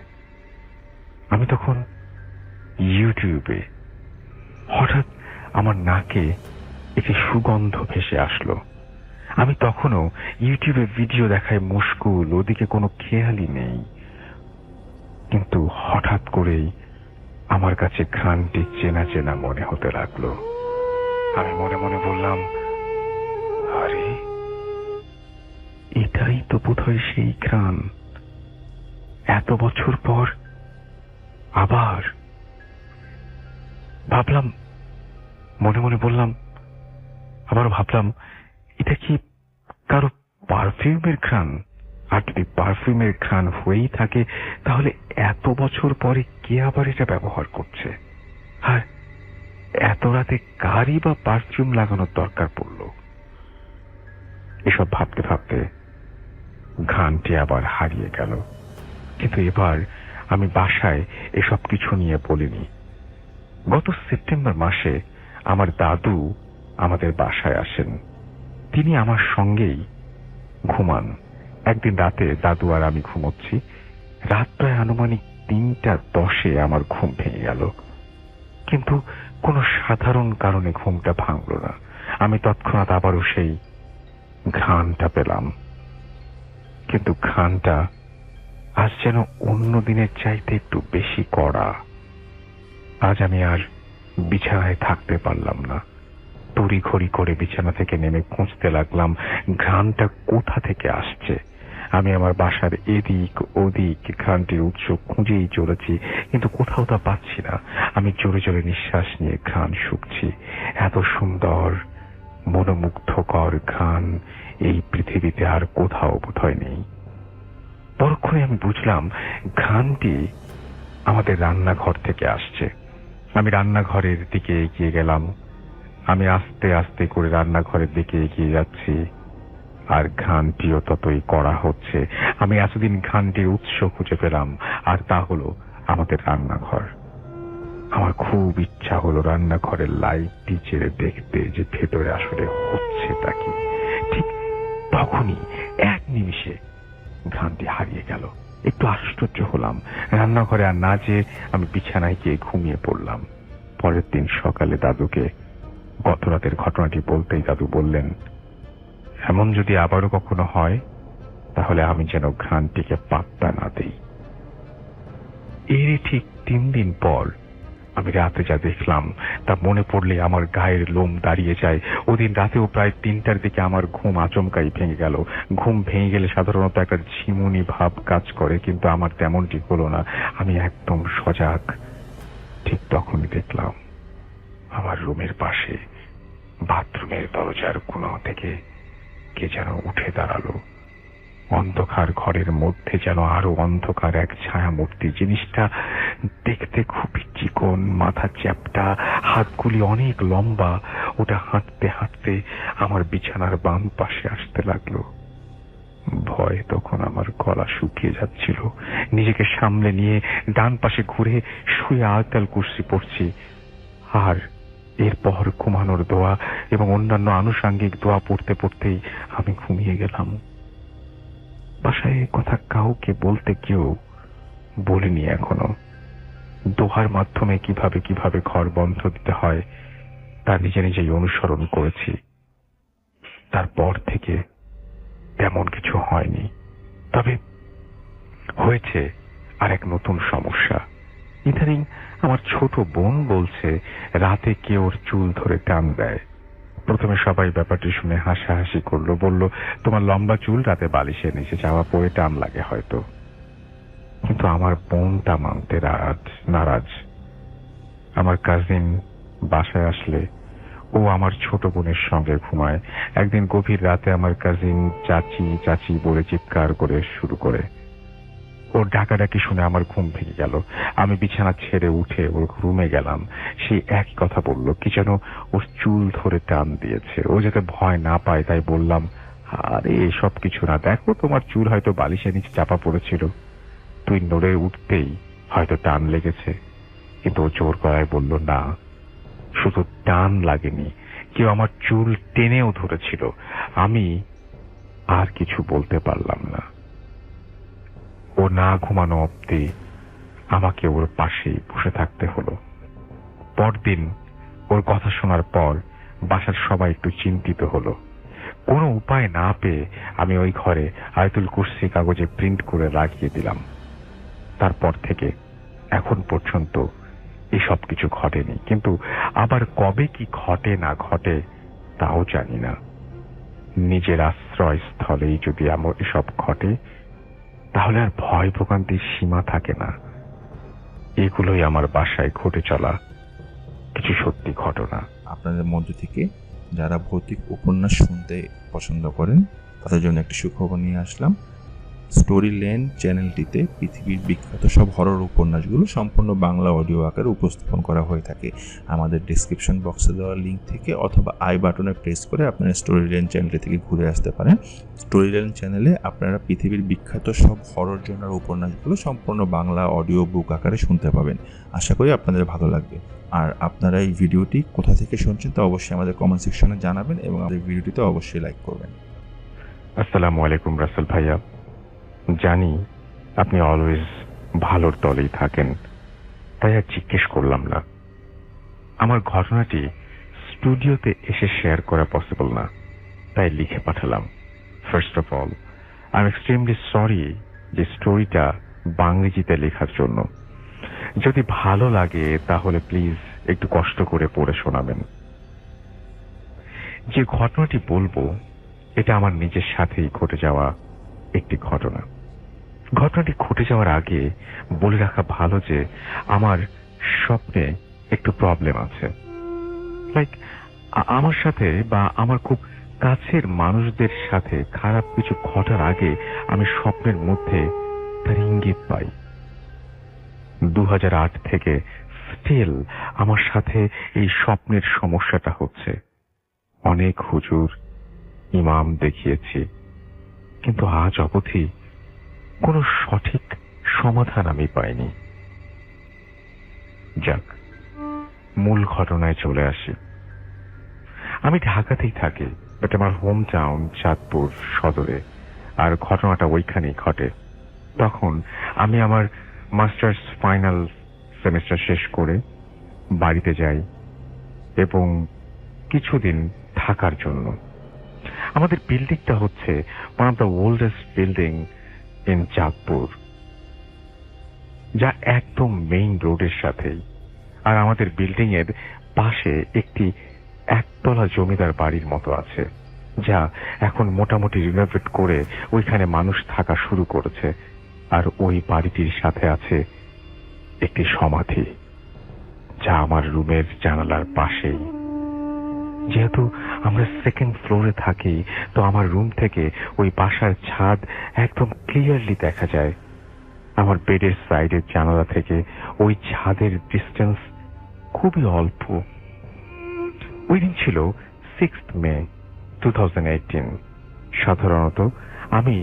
আমি তখন ইউটিউবে, হঠাৎ আমার নাকে একটি সুগন্ধ ভেসে আসলো। আমি তখনও ইউটিউবে ভিডিও দেখায় মুশকুল, ওদিকে কোনো খেয়ালই নেই। কিন্তু হঠাৎ করেই আমার কাছে ঘ্রাণটি চেনা চেনা মনে হতে লাগলো। আমি মনে মনে বললাম, আরে এটাই তো বোধহয় সেই ঘ্রাণ। এত বছর পর আবার ভাবলাম, মনে মনে বললাম, আবার ভাবলাম, এটা কি কারো পারফিউমের ঘ্রাণ? আর যদি পারফিউমের ঘ্রাণ হয়েই থাকে, তাহলে এত বছর পরে কে আবার এটা ব্যবহার করছে? আর এত রাতে কারই বা পারফিউম লাগানোর দরকার পড়ল? এসব ভাবতে ভাবতে ঘ্রাণটি আবার হারিয়ে গেল। কিন্তু এবার আমি বাসায় এসব কিছু নিয়ে বলিনি। গত সেপ্টেম্বর মাসে আমার দাদু আমাদের বাসায় আসেন। তিনি আমার সঙ্গেই ঘুমান। একদিন রাতে দাদু আর আমি ঘুমোচ্ছি। রাত প্রায় আনুমানিক 3:10 আমার ঘুম ভেঙে গেল, কিন্তু কোনো সাধারণ কারণে ঘুমটা ভাঙল না। আমি তৎক্ষণাৎ আবারও সেই ঘ্রাণটা পেলাম, কিন্তু ঘ্রাণটা আজ যেন অন্য দিনের চাইতে একটু বেশি কড়া। আজ আমি আর বিছানায় থাকতে পারলাম না। তড়িঘড়ি করে বিছানা থেকে নেমে খুঁজতে লাগলাম ঘ্রাণটা কোথা থেকে আসছে। আমি আমার বাসার এদিক ওদিক ঘ্রাণটির উৎস খুঁজেই চলেছি, কিন্তু কোথাও তা পাচ্ছি না। আমি জোরে জোরে নিঃশ্বাস নিয়ে ঘ্রাণ শুকছি। এত সুন্দর মনোমুগ্ধকর ঘ্রাণ এই পৃথিবীতে আর কোথাও বোধহয় নেই। পরক্ষণে আমি বুঝলাম ঘ্রাণটি আমাদের রান্নাঘর থেকে আসছে। আমি রান্নাঘরের দিকে এগিয়ে গেলাম। আমি আস্তে আস্তে করে রান্নাঘরের দিকে এগিয়ে যাচ্ছি, আর ঘ্রাণটিও ততই কড়া হচ্ছে। আমি এতদিন ঘ্রাণটির উৎস খুঁজে পেলাম, আর তা হলো আমাদের রান্নাঘর। আমার খুব ইচ্ছা হলো রান্নাঘরের লাইটটি ছেড়ে দেখতে যে ভেতরে আসলে হচ্ছেটা কি। ঠিক তখনই এক নিমিষে ঘ্রাণটি হারিয়ে গেল। একটু আশ্চর্য হলাম। রান্নাঘরে আর না যেয়ে আমি বিছানায় গিয়ে ঘুমিয়ে পড়লাম। পরের দিন সকালে দাদুকে গত রাতের ঘটনাটি বলতেই দাদু বললেন, এমন যদি আবারও কখনো হয় তাহলে আমি যেন ঘ্রাণটিকে পাত্তা না দেই। এর ঠিক 3 দিন পর আমি রাতে যা দেখলাম তা মনে পড়লে আমার গায়ের লোম দাঁড়িয়ে যায়। ওদিন রাতেও প্রায় 3টার দিকে আমার ঘুম আচমকাই ভেঙে গেল। ঘুম ভেঙে গেলে সাধারণত একটা ঝিমুনি ভাব কাজ করে, কিন্তু আমার তেমনটি হলো না। আমি একদম সজাগ। ঠিক তখনই দেখলাম আমার রুমের পাশে বাথরুমের দরজার কোণ থেকে কে যেন উঠে দাঁড়ালো। অন্ধকার ঘরের মধ্যে যেন আরো অন্ধকার এক ছায়া মূর্তি। জিনিসটা দেখতে খুবই চিকন, মাথা চ্যাপ্টা, হাতগুলি অনেক লম্বা। ওটা হাঁটতে হাঁটতে আমার বিছানার বাম পাশে আসতে লাগলো। ভয় তখন আমার গলা শুকিয়ে যাচ্ছিল। নিজেকে সামলে নিয়ে ডান পাশে ঘুরে শুয়ে আয়তাল কুরসি পড়ছি। আর এরপর ঘুমানোর দোয়া এবং অন্যান্য আনুষাঙ্গিক দোয়া পড়তে পড়তেই আমি ঘুমিয়ে গেলাম। বাসায় কথা কাউকে বলতে কেউ বলিনি এখনো। দোহার মাধ্যমে কিভাবে কিভাবে ঘর বন্ধ দিতে হয় তা নিজে নিজেই অনুসরণ করেছি। তারপর থেকে তেমন কিছু হয়নি, তবে হয়েছে আর এক নতুন সমস্যা। ইদানিং আমার ছোট বোন বলছে রাতে কেউ ওর চুল ধরে টান দেয়। প্রথমে সবাই ব্যাপারটি শুনে হাসাহাসি করলো, বলল তোমার লম্বা চুল রাতে বালিশের নিচে চাওয়া পড়ে টান লাগে হয়তো। কিন্তু আমার বোনটা মানতে নারাজ। আমার কাজিন বাসায় আসলে ও আমার ছোট বোনের সঙ্গে ঘুমায়। একদিন গভীর রাতে আমার কাজিন চাচি চাচি বলে চিৎকার করে শুরু করে। ওর ডাকাডাকি শুনে আমার ঘুম ভেঙে গেল। আমি বিছানা ছেড়ে উঠে ওর রুমে গেলাম। সেই একই কথা বলল, কি যেন ওর চুল ধরে টান দিয়েছে। ও যাতে ভয় না পায় তাই বললাম, আরে এসব কিছু না, দেখো তোমার চুল হয়তো বালিশের নিচে চাপা পড়েছিল, তুই নড়ে উঠতেই হয়তো টান লেগেছে। কিন্তু ও জোর গলায় বলল, না, শুধু টান লাগেনি, কেউ আমার চুল টেনেও ধরেছিল। আমি আর কিছু বলতে পারলাম না। ও না ঘুমানো অব্দি আমাকে ওর পাশেই বসে থাকতে হলো। পরদিন ওর কথা শোনার পর বাসার সবাই একটু চিন্তিত হলো। কোনো উপায় না পেয়ে আমি ওই ঘরে আয়াতুল কুরসি কাগজে প্রিন্ট করে লাগিয়ে দিলাম। তারপর থেকে এখন পর্যন্ত এসব কিছু ঘটেনি, কিন্তু আবার কবে কি ঘটে না ঘটে তাও জানি না। নিজের আশ্রয়স্থলেই যদি এসব ঘটে তাহলে আর ভয় ভোগান্তির সীমা থাকে না। এগুলোই আমার বাসায় ঘটে চলা কিছু সত্যি ঘটনা। আপনাদের মধ্য থেকে যারা ভৌতিক উপন্যাস শুনতে পছন্দ করেন তাদের জন্য একটি সুখবর নিয়ে আসলাম। স্টোরি লেন চ্যানেলটিতে পৃথিবীর বিখ্যাত সব হরর উপন্যাসগুলো সম্পূর্ণ বাংলা অডিও আকারে উপস্থাপন করা হয়ে থাকে। আমাদের ডেসক্রিপশন বক্সে দেওয়া লিঙ্ক থেকে অথবা আই বাটনে প্রেস করে আপনারা স্টোরি লেন চ্যানেলটি থেকে ঘুরে আসতে পারেন। স্টোরি লেন চ্যানেলে আপনারা পৃথিবীর বিখ্যাত সব হরর জনার উপন্যাসগুলো সম্পূর্ণ বাংলা অডিও বুক আকারে শুনতে পাবেন। আশা করি আপনাদের ভালো লাগবে। আর আপনারা এই ভিডিওটি কোথা থেকে শুনছেন তা অবশ্যই আমাদের কমেন্ট সেকশনে জানাবেন এবং আমাদের ভিডিওটিতে অবশ্যই লাইক করবেন। আসসালামু আলাইকুম রাসেল ভাইয়া। জানি আপনি অলওয়েজ ভালোর দলেই থাকেন, তাই আর জিজ্ঞেস করলাম না। আমার ঘটনাটি স্টুডিওতে এসে শেয়ার করা পসিবল না, তাই লিখে পাঠালাম। First of all, I am extremely sorry যে স্টোরিটা বাংরেজিতে লেখার জন্য। যদি ভালো লাগে তাহলে প্লিজ একটু কষ্ট করে পড়ে শোনাবেন। যে ঘটনাটি বলবো এটা আমার নিজের সাথেই ঘটে যাওয়া একটি ঘটনা। ঘটনাটি ঘটে যাওয়ার আগে বলে রাখা ভালো যে আমার স্বপ্নে একটু প্রবলেম আছে। লাইক আমার সাথে বা আমার খুব কাছের মানুষদের সাথে খারাপ কিছু ঘটার আগে আমি স্বপ্নের মধ্যে তার ইঙ্গিত পাই। 2008 থেকে স্টিল আমার সাথে এই স্বপ্নের সমস্যাটা হচ্ছে। অনেক হুজুর ইমাম দেখিয়েছি, কিন্তু আজ অবধি কোনো সঠিক সমাধান আমি পাইনি। যাক, মূল ঘটনায় চলে আসি। আমি ঢাকাতেই থাকি, বাট আমার হোম টাউন চাঁদপুর সদরে, আর ঘটনাটা ওইখানেই ঘটে। তখন আমি আমার মাস্টার্স ফাইনাল সেমিস্টার শেষ করে বাড়িতে যাই এবং কিছুদিন থাকার জন্য। আমাদের বিল্ডিংটা হচ্ছে one of the oldest building in Chandpur, যা একদম মেইন রোডের সাথেই। আর আমাদের বিল্ডিং এর পাশে একটি একতলা জমিদার বাড়ির মতো আছে, যা এখন মোটামুটি রিনোভেট করে ওইখানে মানুষ থাকা শুরু করেছে। আর ওই বাড়িটির সাথে আছে একটি সমাধি, যা আমার রুমের জানালার পাশেই। যেহেতু আমরা সেকেন্ড ফ্লোরে থাকি, তো আমার রুম থেকে ওই বাসার ছাদ একদম ক্লিয়ারলি দেখা যায়। আমার বেডের সাইডের জানালা থেকে ওই ছাদের ডিস্টেন্স খুবই অল্প। ওই দিন ছিল 6 মে 2018। সাধারণত আমি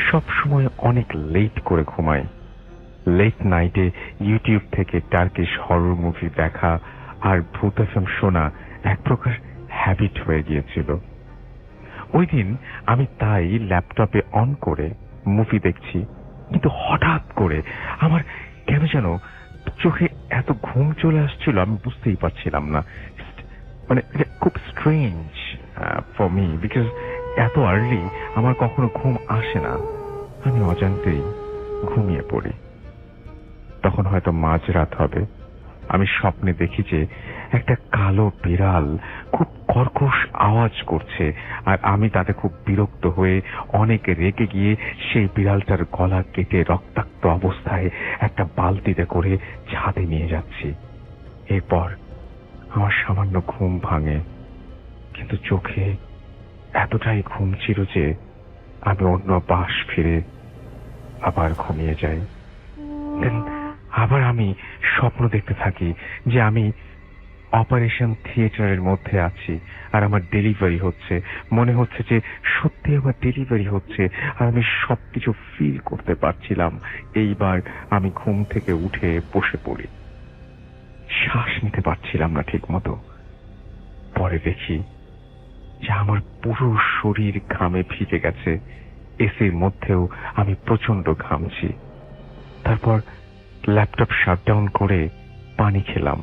সবসময় অনেক লেট করে ঘুমাই। লেট নাইটে ইউটিউব থেকে টার্কিশ হরর মুভি দেখা আর ভূত এফএম শোনা এক প্রকার হ্যাবিট হয়ে গিয়েছিল। ওই দিন আমি তাই ল্যাপটপে অন করে মুভি দেখছি, কিন্তু হঠাৎ করে আমার কেন যেন চোখে এত ঘুম চলে আসছিল, আমি বুঝতেই পারছিলাম না। মানে খুব স্ট্রেঞ্জ ফর মি, বিকজ এত আর্লি আমার কখনো ঘুম আসে না। আমি অজান্তেই ঘুমিয়ে পড়ি। তখন হয়তো মাঝরাত হবে। আমি স্বপ্নে দেখি যে একটা কালো বিড়াল খুব কর্কশ আওয়াজ করছে, আর আমি তাতে খুব বিরক্ত হয়ে অনেক রেগে গিয়ে সেই বিড়ালটার গলা কেটে রক্তাক্ত অবস্থায় একটা বালতিতে করে ছাদে নিয়ে যাচ্ছি। এরপর আমার সামান্য ঘুম ভাঙে, কিন্তু চোখে এতটাই ঘুম ছিল যে আমি অন্য বাস ফিরে আবার ঘুমিয়ে যাই। আবার আমি স্বপ্ন দেখতে থাকি যে আমি অপারেশন থিয়েটারের মধ্যে আছি আর আমার ডেলিভারি হচ্ছে। মনে হচ্ছে যে সত্যি আমার ডেলিভারি হচ্ছে, আর আমি সবকিছু ফিল করতে পারছিলাম। এইবার আমি ঘুম থেকে উঠে বসে পড়ি। শ্বাস নিতে পারছিলাম না ঠিক মতো। পরে দেখি যে আমার পুরো শরীর ঘামে ভিজে গেছে। এসির মধ্যেও আমি প্রচন্ড ঘামছি। তারপর ল্যাপটপ শাটডাউন করে পানি খেলাম।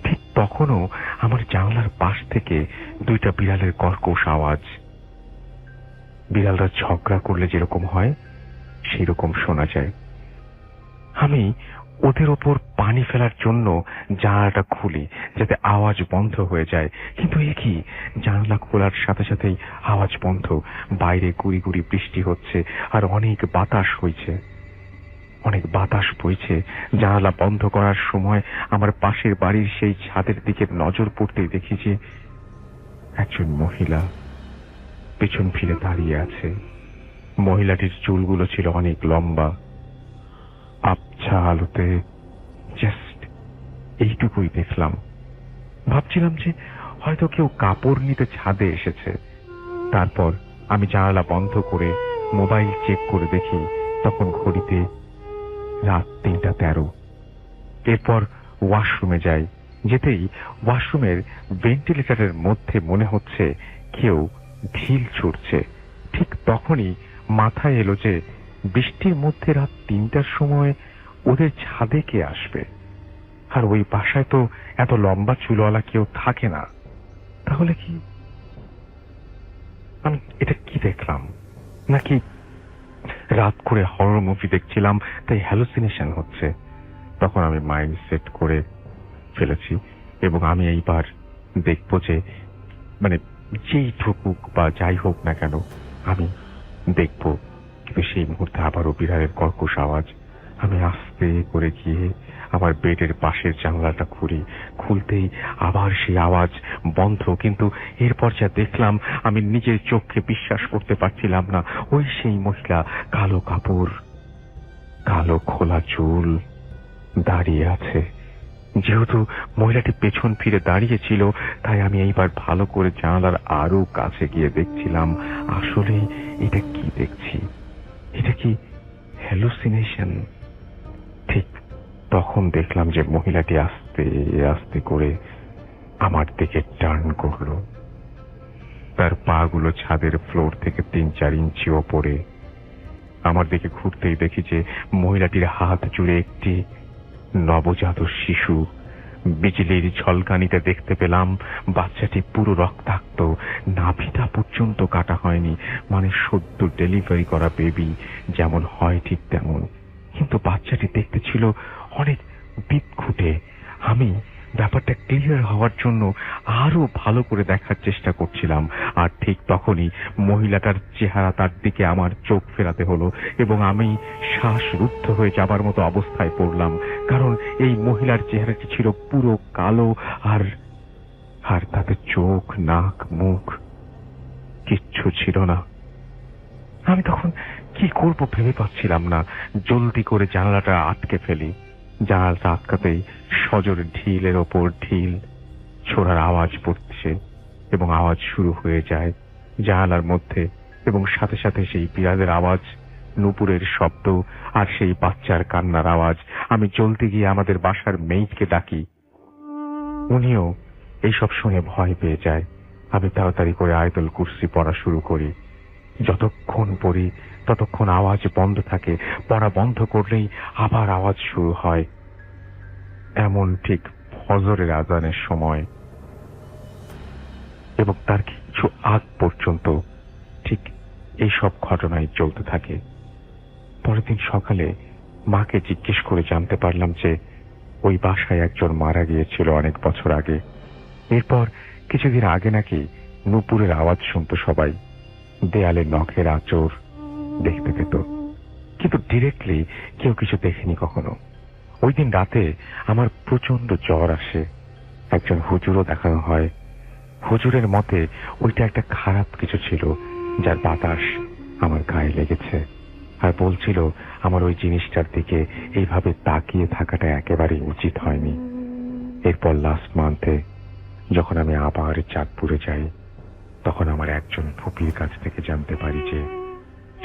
ঠিক তখনও আমার জানলার পাশ থেকে দুইটা বিড়ালের কর্কশ আওয়াজ। বিড়ালরা ঝগড়া করলে যেরকম হয় সেই রকম শোনা যায়। আমি ওদের ওপর পানি ফেলার জন্য জানালাটা খুলি যাতে আওয়াজ বন্ধ হয়ে যায়, কিন্তু এ কি, জানালা খোলার সাথে সাথেই আওয়াজ বন্ধ। বাইরে গুড়ি গুড়ি বৃষ্টি হচ্ছে আর অনেক বাতাস হয়েছে, অনেক বাতাস বইছে। জানালা বন্ধ করার সময় আমার পাশের বাড়ির সেই ছাদের দিকে নজর পড়তেই দেখি যে একজন মহিলা পেছন ফিরে দাঁড়িয়ে আছে। মহিলাটির চুলগুলো ছিল অনেক লম্বা। আবছা আলোতে জাস্ট এইটুকুই দেখলাম। ভাবছিলাম যে হয়তো কেউ কাপড় নিতে ছাদে এসেছে। তারপর আমি জানালা বন্ধ করে মোবাইল চেক করে দেখি তখন ঘড়িতে রাত 3:13। এরপর ওয়াশরুমে যাই। যেতেই ওয়াশরুমের ভেন্টিলেটরের মধ্যে মনে হচ্ছে কেউ ঢিল ছুটছে। ঠিক তখনই মাথায় এলো যে বৃষ্টির মধ্যে রাত 3টার সময় ওদের ছাদে কে আসবে, আর ওই বাসায় তো এত লম্বা চুলওয়ালা কেউ থাকে না। তাহলে কি আমি এটা কি দেখলাম? নাকি রাত করে হরর মুভি দেখছিলাম তাই হ্যালুসিনেশন হচ্ছে? তখন আমি মাইন্ড সেট করে ফেলেছি এবং আমি এইবার দেখব যে মানে যেই ঠুকুক বা যাই হোক না কেন আমি দেখব। কিন্তু সেই মুহূর্তে আবারও বিড়ালের কর্কশ আওয়াজ। আমি আস্তে করে গিয়ে আমার বেডের পাশের জানলাটা খুলতেই আবার সেই আওয়াজ বন্ধ। কিন্তু এরপর যা দেখলাম আমি নিজের চোখকে বিশ্বাস করতে পারছিলাম না। ওই সেই মহিলা, কালো কাপড়, কালো খোলা চুল, দাঁড়িয়ে আছে। যেহেতু মহিলাটি পেছন ফিরে দাঁড়িয়েছিল তাই আমি এইবার ভালো করে জানালার আরো কাছে গিয়ে দেখছিলাম আসলে এটা কি দেখছি। এটা কি হ্যালুসিনেশন? ঠিক তখন দেখলাম যে মহিলাটি আস্তে আস্তে করে আমার দিকে টার্ন করলো। তার পা গুলো ছাদের ফ্লোর থেকে 3-4 ইঞ্চি ওপরে। আমার দিকে ঘুরতেই দেখি যে মহিলাটির হাত জুড়ে একটি নবজাত শিশু। বিজলির ঝলকানিতে দেখতে পেলাম বাচ্চাটি পুরো রক্তাক্ত, নাভিটা পর্যন্ত কাটা হয়নি, মানে সদ্য ডেলিভারি করা বেবি যেমন হয় ঠিক তেমন। কিন্তু বাচ্চাটি দেখতে ছিল অনেক বিদঘুটে। আমি ব্যাপারটা ক্লিয়ার হওয়ার জন্য আরো ভালো করে দেখার চেষ্টা করছিলাম, আর ঠিক তখনই মহিলাটার চেহারা তার দিকে আমার চোখ ফেরাতে হলো এবং আমি শ্বাসরুদ্ধ হয়ে যাবার মতো অবস্থায় পড়লাম, কারণ এই মহিলার চেহারাটি ছিল পুরো কালো আর আর তাতে চোখ, নাক, মুখ কিচ্ছু ছিল না। আমি তখন কি করব ভেবে পাচ্ছিলাম না। জলদি করে জানালাটা আটকে ফেলি। জানালাটা আটকাতেই সজোরে ঢিলের ওপর ঢিল ছোড়ার আওয়াজ পড়ছে এবং আওয়াজ শুরু হয়ে যায় জানালার মধ্যে, এবং সাথে সাথে সেই বিড়ালের আওয়াজ, নুপুরের শব্দ আর সেই বাচ্চার কান্নার আওয়াজ। আমি জলদি গিয়ে আমাদের বাসার মেইডকে ডাকি। উনিও এইসব শুনে ভয় পেয়ে যায়। আমি তাড়াতাড়ি করে আয়াতুল কুরসি পড়া শুরু করি। যতক্ষণ পড়ি ততক্ষণ আওয়াজ বন্ধ থাকে। পড়া বন্ধ করলেই আবার আওয়াজ শুরু হয়। এমন ঠিক ফজরের আজানের সময়, এবং তার কিছু আগ পর্যন্ত ঠিক এইসব ঘটনাই চলতে থাকে। পরের দিন সকালে মাকে জিজ্ঞেস করে জানতে পারলাম যে ওই বাসায় একজন মারা গিয়েছিল অনেক বছর আগে। এরপর কিছুদিন আগে নাকি নুপুরের আওয়াজ শুনত সবাই, দেয়ালে নখের আঁচড় দেখতে পেত, কিন্তু ডিরেক্টলি কেউ কিছু দেখেনি কখনো। ওই দিন রাতে আমার প্রচন্ড জ্বর আসে। একজন হুজুরও দেখানো হয়। হুজুরের মতে ওইটা একটা খারাপ কিছু ছিল যার বাতাস আমার গায়ে লেগেছে, আর বলছিল আমার ওই জিনিসটার দিকে এইভাবে তাকিয়ে থাকাটা একেবারেই উচিত হয়নি। এরপর লাস্ট মান্থে যখন আমি আবার চাঁদপুরে যাই, তখন আমার একজন ফুপির কাছ থেকে জানতে পারি যে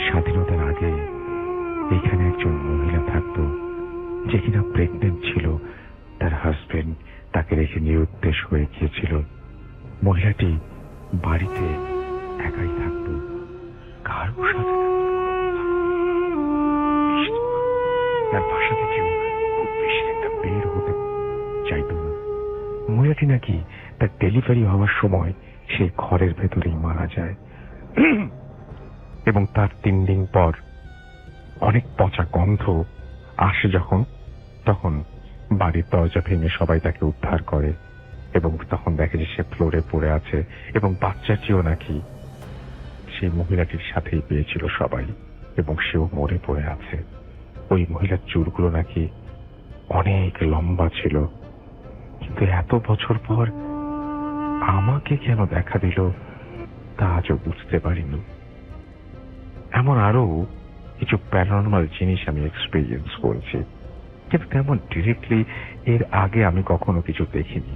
স্বাধীনতার আগে এখানে একজন মহিলা থাকত, যে কিনা প্রেগনেন্ট ছিল। তার হাজবেন্ড তাকে রেখে নিরুদ্দেশ হয়ে গিয়েছিল। মহিলাটি বাড়িতে একাই থাকত, কারো সাথে তার বাসা থেকেও খুব বেশি একটা বের হতে চাইত না। মহিলাটি নাকি তার ডেলিভারি হওয়ার সময় সে ঘরের ভেতরেই মারা যায়, এবং তার 3 দিন পর অনেক পচা গন্ধ আসে যখন, তখন বাড়ির দরজা ভেঙে সবাই তাকে উদ্ধার করে, এবং তখন দেখে যে সে ফ্লোরে পড়ে আছে, এবং বাচ্চাটিও নাকি সেই মহিলাটির সাথেই পেয়েছিল সবাই, এবং সেও মরে পড়ে আছে। ওই মহিলার চুলগুলো নাকি অনেক লম্বা ছিল, কিন্তু এত বছর পর আমাকে কেন দেখা দিল তা আজও বুঝতে পারিনি। এমন আরো কিছু প্যারানর্মাল জিনিস আমি এক্সপেরিয়েন্স করেছি, কিন্তু তেমন ডিরেক্টলি এর আগে আমি কখনো কিছু দেখিনি।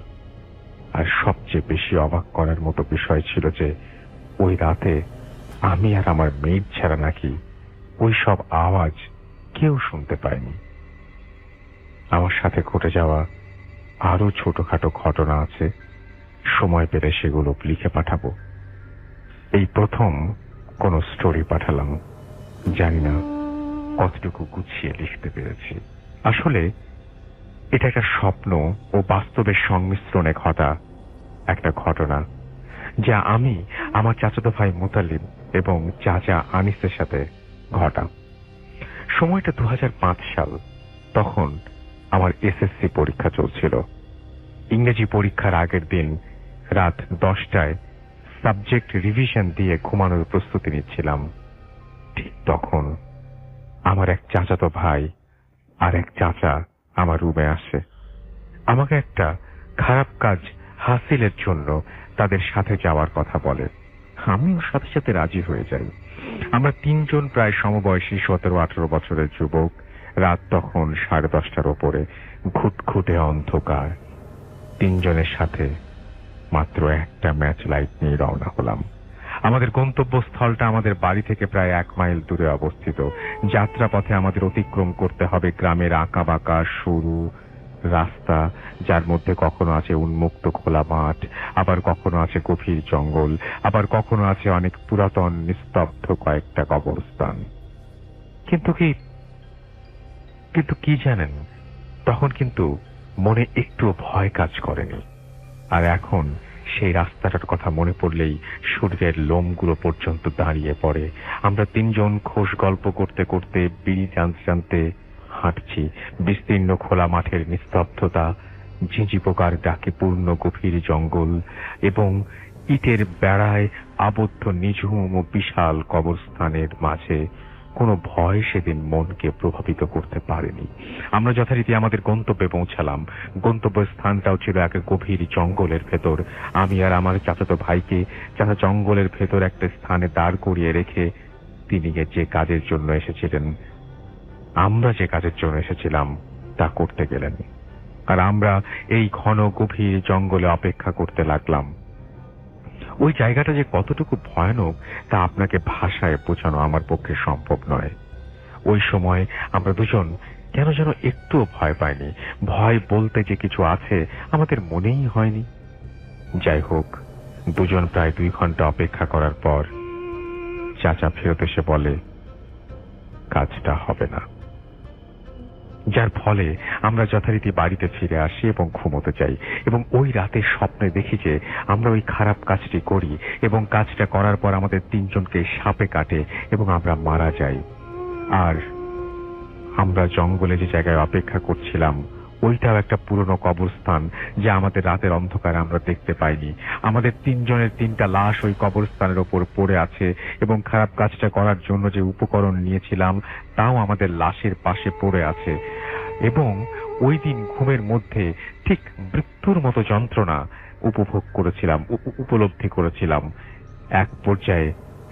আর সবচেয়ে বেশি অবাক করার মতো বিষয় ছিল যে ওই রাতে আমি আর আমার মেয়ের ছাড়া নাকি ওই সব আওয়াজ কেউ শুনতে পায়নি। আমার সাথে ঘটে যাওয়া আরো ছোটখাটো ঘটনা আছে, সময় পেলে সেগুলো লিখে পাঠাবো। এই প্রথম কোন স্টোরি পাঠালাম, জানি না কতটুকু গুছিয়ে লিখতে পেরেছি। আসলে এটা একটা স্বপ্ন ও বাস্তবের সংমিশ্রণে ঘটা একটা ঘটনা, যা আমি আমার চাচাতো ভাই মুতালিব এবং চাচা আনিসের সাথে ঘটা। সময়টা 2005 সাল। তখন আমার এসএসসি পরীক্ষা চলছিল। ইংরেজি পরীক্ষার আগের দিন রাত 10টায় সাবজেক্ট রিভিশন দিয়ে ঘুমানোর প্রস্তুতি নিচ্ছিলাম। ঠিক তখন আমার এক চাচাতো ভাই আর এক চাচা আমার রুমে আসে। আমাকে একটা খারাপ কাজ হাসিলের জন্য তাদের সাথে যাওয়ার কথা বলে। আমিও সাথে সাথে রাজি হয়ে যাই। আমরা 3 জন প্রায় সমবয়সী 17-18 বছরের যুবক। রাত তখন 10:30টার ওপরে, ঘুটঘুটে অন্ধকার। 3 জনের সাথে মাত্র একটা ম্যাচ লাইট নিয়ে রওনা হলাম। আমাদের গন্তব্যস্থলটা আমাদের বাড়ি থেকে প্রায় 1 মাইল দূরে অবস্থিত। যাত্রাপথে আমাদের অতিক্রম করতে হবে গ্রামের আঁকাবাঁকা সরু রাস্তা, যার মধ্যে কখনো আছে উন্মুক্ত খোলা মাঠ, আবার কখনো আছে গভীর জঙ্গল, আবার কখনো আছে অনেক পুরাতন নিস্তব্ধ কয়েকটা কবরস্থান। কিন্তু কি জানেন, তখন কিন্তু মনে একটু ভয় কাজ করেনি। আর এখন সেই রাস্তাটার কথা মনে পড়লেই সূর্যের লোমগুলো পর্যন্ত দাঁড়িয়ে পড়ে। আমরা 3 জন খোশ গল্প করতে করতে, বিড়ি টানতে টানতে হাঁটছি। বিস্তীর্ণ খোলা মাঠের নিস্তব্ধতা, ঝিঁঝি পোকার ডাকে পূর্ণ গভীর জঙ্গল এবং ইটের বেড়ায় আবদ্ধ নিঝুম ও বিশাল কবরস্থানের মাঝে কোনো ভয় সেদিন মনকে প্রভাবিত করতে পারেনি। আমরা যথারীতি আমাদের গন্তব্যে পৌঁছালাম। গন্তব্য স্থানটাও ছিল এক গভীর জঙ্গলের ভেতর। আমি আর আমার চাচাতো ভাইকে চাচা জঙ্গলের ভেতর একটা স্থানে দাঁড় করিয়ে রেখে তিনি যে কাজের জন্য এসেছিলেন, আমরা যে কাজের জন্য এসেছিলাম তা করতে গেলেন। আর আমরা এই ঘন গভীর জঙ্গলে অপেক্ষা করতে লাগলাম। ওই জায়গাটা যে কতটুকু ভয়ানক তা আপনাকে ভাষায় বোঝানো আমার পক্ষে সম্ভব নয়। ওই সময় আমরা দুজন কেন যেন একটুও ভয় পাইনি। ভয় বলতে যে কিছু আছে আমাদের মনেই হয়নি। যাই হোক, দুজন প্রায় 2 ঘন্টা অপেক্ষা করার পর চাচা ফেরত এসে বলে, কাজটা হবে না। যার ফলে আমরা যথারীতি বাড়িতে ফিরে আসি এবং ঘুমোতে যাই, এবং ওই রাতে স্বপ্নে দেখি যে আমরা ওই খারাপ কাজটি করি এবং কাজটা করার পর আমাদের 3 জনকে সাপে কাটে এবং আমরা মারা যাই। আর আমরা জঙ্গলে যে জায়গায় অপেক্ষা করছিলাম ওইটাও একটা পুরনো কবরস্থান, যা আমাদের রাতের অন্ধকারে আমরা দেখতে পাইনি। আমাদের 3 জনের 3টা লাশ ওই কবরস্থানের ওপর পড়ে আছে এবং খারাপ কাজটা করার জন্য যে উপকরণ নিয়েছিলাম তাও আমাদের লাশের পাশে পড়ে আছে। এবং ওই দিন ঘুমের মধ্যে ঠিক মৃত্যুর মতো যন্ত্রণা উপভোগ করেছিলাম, উপলব্ধি করেছিলাম। এক পর্যায়ে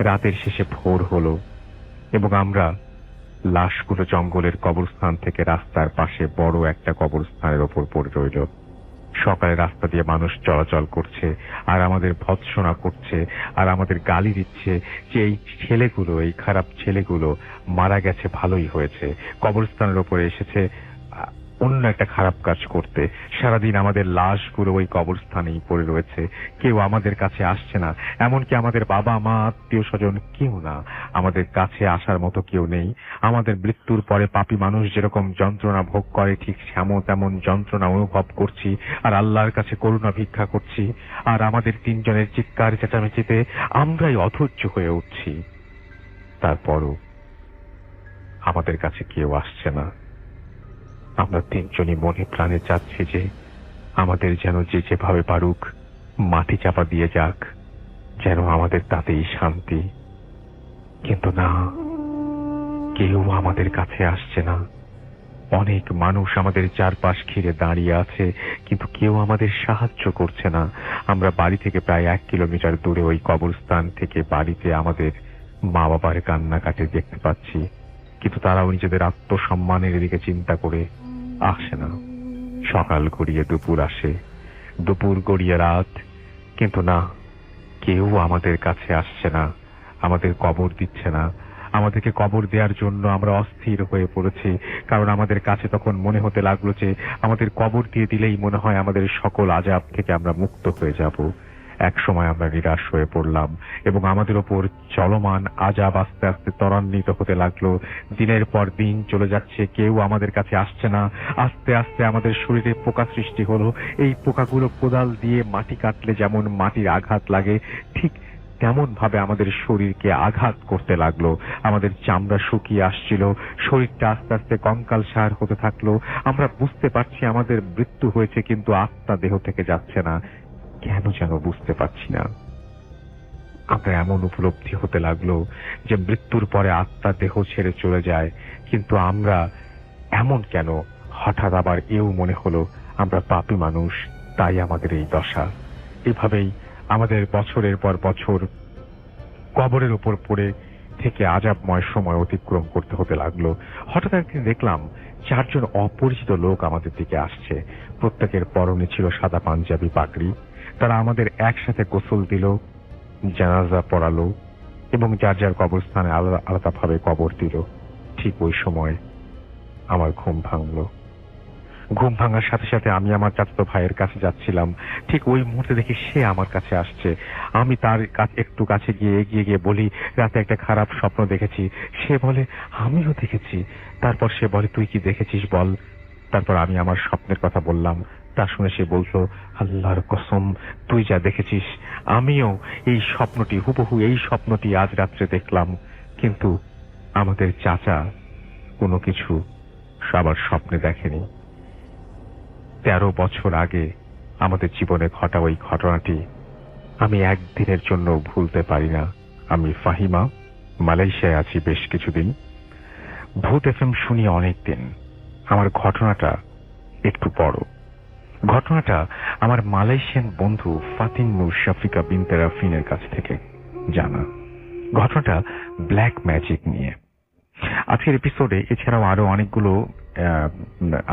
রাতের শেষে ভোর হলো এবং আমরা লাশগুলো জঙ্গলের কবরস্থান থেকে রাস্তার পাশে বড় একটা কবরস্থানের ওপর পড়ে রইল। সকালে রাস্তা দিয়ে মানুষ চলাচল করছে আর আমাদের ভৎসনা করছে আর আমাদের গালি দিচ্ছে যে এই ছেলেগুলো, এই খারাপ ছেলেগুলো মারা গেছে, ভালোই হয়েছে, কবরস্থানের ওপরে এসেছে অন্য একটা খারাপ কাজ করতে। সারাদিন আমাদের লাশগুলো ওই কবরস্থানেই পড়ে রয়েছে, কেউ আমাদের কাছে আসছে না। এমনকি আমাদের বাবা মা, আত্মীয় স্বজন কেউ না, আমাদের কাছে আসার মতো কেউ নেই। আমাদের মৃত্যুর পরে পাপী মানুষ যেরকম যন্ত্রণা ভোগ করে ঠিক তেমন যন্ত্রণা অনুভব করছি আর আল্লাহর কাছে করুণা ভিক্ষা করছি। আর আমাদের 3 জনের চিৎকার চেঁচামেচিতে আমরাই অধৈর্য হয়ে উঠছি। তারপরও আমাদের কাছে কেউ আসছে না। আমরা 3 জনই মনে প্রাণে চাচ্ছি যে আমাদের যেন যে যেভাবে পারুক মাটি চাপা দিয়ে যাক, যেন আমাদের তাতেই শান্তি। কিন্তু না, কেউ আমাদের কাছে আসছে না। অনেক মানুষ আমাদের চারপাশ ঘিরে দাঁড়িয়ে আছে, কিন্তু কেউ আমাদের সাহায্য করছে না। আমরা বাড়ি থেকে প্রায় 1 কিলোমিটার দূরে ওই কবরস্থান থেকে বাড়িতে আমাদের মা বাবার কান্নাকাটি দেখতে পাচ্ছি, কিন্তু তারাও নিজেদের আত্মসম্মানের দিকে চিন্তা করে আসে না। সকাল গড়িয়ে দুপুর আসে, দুপুর গড়িয়ে রাত, কিন্তু না, কেউ আমাদের কাছে আসছে না, আমাদের কবর দিচ্ছে না। আমাদেরকে কবর দেওয়ার জন্য আমরা অস্থির হয়ে পড়েছি, কারণ আমাদের কাছে তখন মনে হতে লাগলো যে আমাদের কবর দিয়ে দিলেই মনে হয় আমাদের সকল আযাব থেকে আমরা মুক্ত হয়ে যাব। এক সময় আমরা নিরাশ হয়ে পড়লাম এবং আমাদের ওপর চলমান আযাব আস্তে আস্তে ত্বরান্বিত হতে লাগলো। দিনের পর দিন চলে যাচ্ছে, কেউ আমাদের কাছে আসছে না। আস্তে আস্তে আমাদের শরীরে পোকা সৃষ্টি হলো। এই পোকাগুলো কোদাল দিয়ে মাটি কাটলে যেমন মাটির আঘাত লাগে, ঠিক তেমন ভাবে আমাদের শরীরকে আঘাত করতে লাগলো। আমাদের চামড়া শুকিয়ে আসছিল, শরীরটা আস্তে আস্তে কঙ্কালসার হতে থাকলো। আমরা বুঝতে পারছি আমাদের মৃত্যু হয়েছে, কিন্তু আত্মা দেহ থেকে যাচ্ছে না। কেন যেন বুঝতে পারছি না। আমরা এমন উপলব্ধি হতে লাগলো যে মৃত্যুর পরে আত্মা দেহ ছেড়ে চলে যায়, কিন্তু আমরা এমন কেন? হঠাৎ আবার এও মনে হলো আমরা পাপী মানুষ, তাই আমাদের এই দশা। এভাবেই আমাদের বছরের পর বছর কবরের উপর পড়ে থেকে আযাবময় সময় অতিক্রম করতে হতে লাগলো। হঠাৎ একদিন দেখলাম 4 জন অপরিচিত লোক আমাদের দিকে আসছে। প্রত্যেকের পরনে ছিল সাদা পাঞ্জাবি পাগড়ি। তারা আমাদের একসাথে গোসল দিল, জানাজা পড়ালো এবং যার যার কবরস্থানে আলাদা আলাদাভাবে কবর দিল। ঠিক ওই সময় আমার ঘুম ভাঙল। ঘুম ভাঙার সাথে সাথে আমি আমার চাচাতো ভাইয়ের কাছে যাচ্ছিলাম। ঠিক ওই মুহূর্তে দেখি সে আমার কাছে আসছে। আমি তার একটু কাছে গিয়ে এগিয়ে গিয়ে বলি, রাতে একটা খারাপ স্বপ্ন দেখেছি। সে বলে, আমিও দেখেছি। তারপর সে বলে, তুই কি দেখেছিস বল। তারপর আমি আমার স্বপ্নের কথা বললাম। তা শুনে সে বলতো, আল্লাহর কসম, তুই যা দেখেছিস আমিও এই স্বপ্নটি, হুবহু এই স্বপ্নটি আজ রাত্রে দেখলাম। কিন্তু আমাদের চাচা কোনো কিছু সবার স্বপ্নে দেখেনি। 13 বছর আগে আমাদের জীবনে ঘটা ওই ঘটনাটি আমি একদিনের জন্য ভুলতে পারি না। আমি ফাহিমা, মালয়েশিয়ায় আছি বেশ কিছুদিন। ভূত এফএম শুনি অনেকদিন। আমার ঘটনাটা একটু বড়। ঘটনাটা আমার মালয়েশিয়ান বন্ধু ফাতিন নূর শফিকা বিনতে রাফিনের কাছ থেকে জানা। ঘটনাটা ব্ল্যাক ম্যাজিক নিয়ে। আজকের এপিসোডে এছাড়াও আরো অনেকগুলো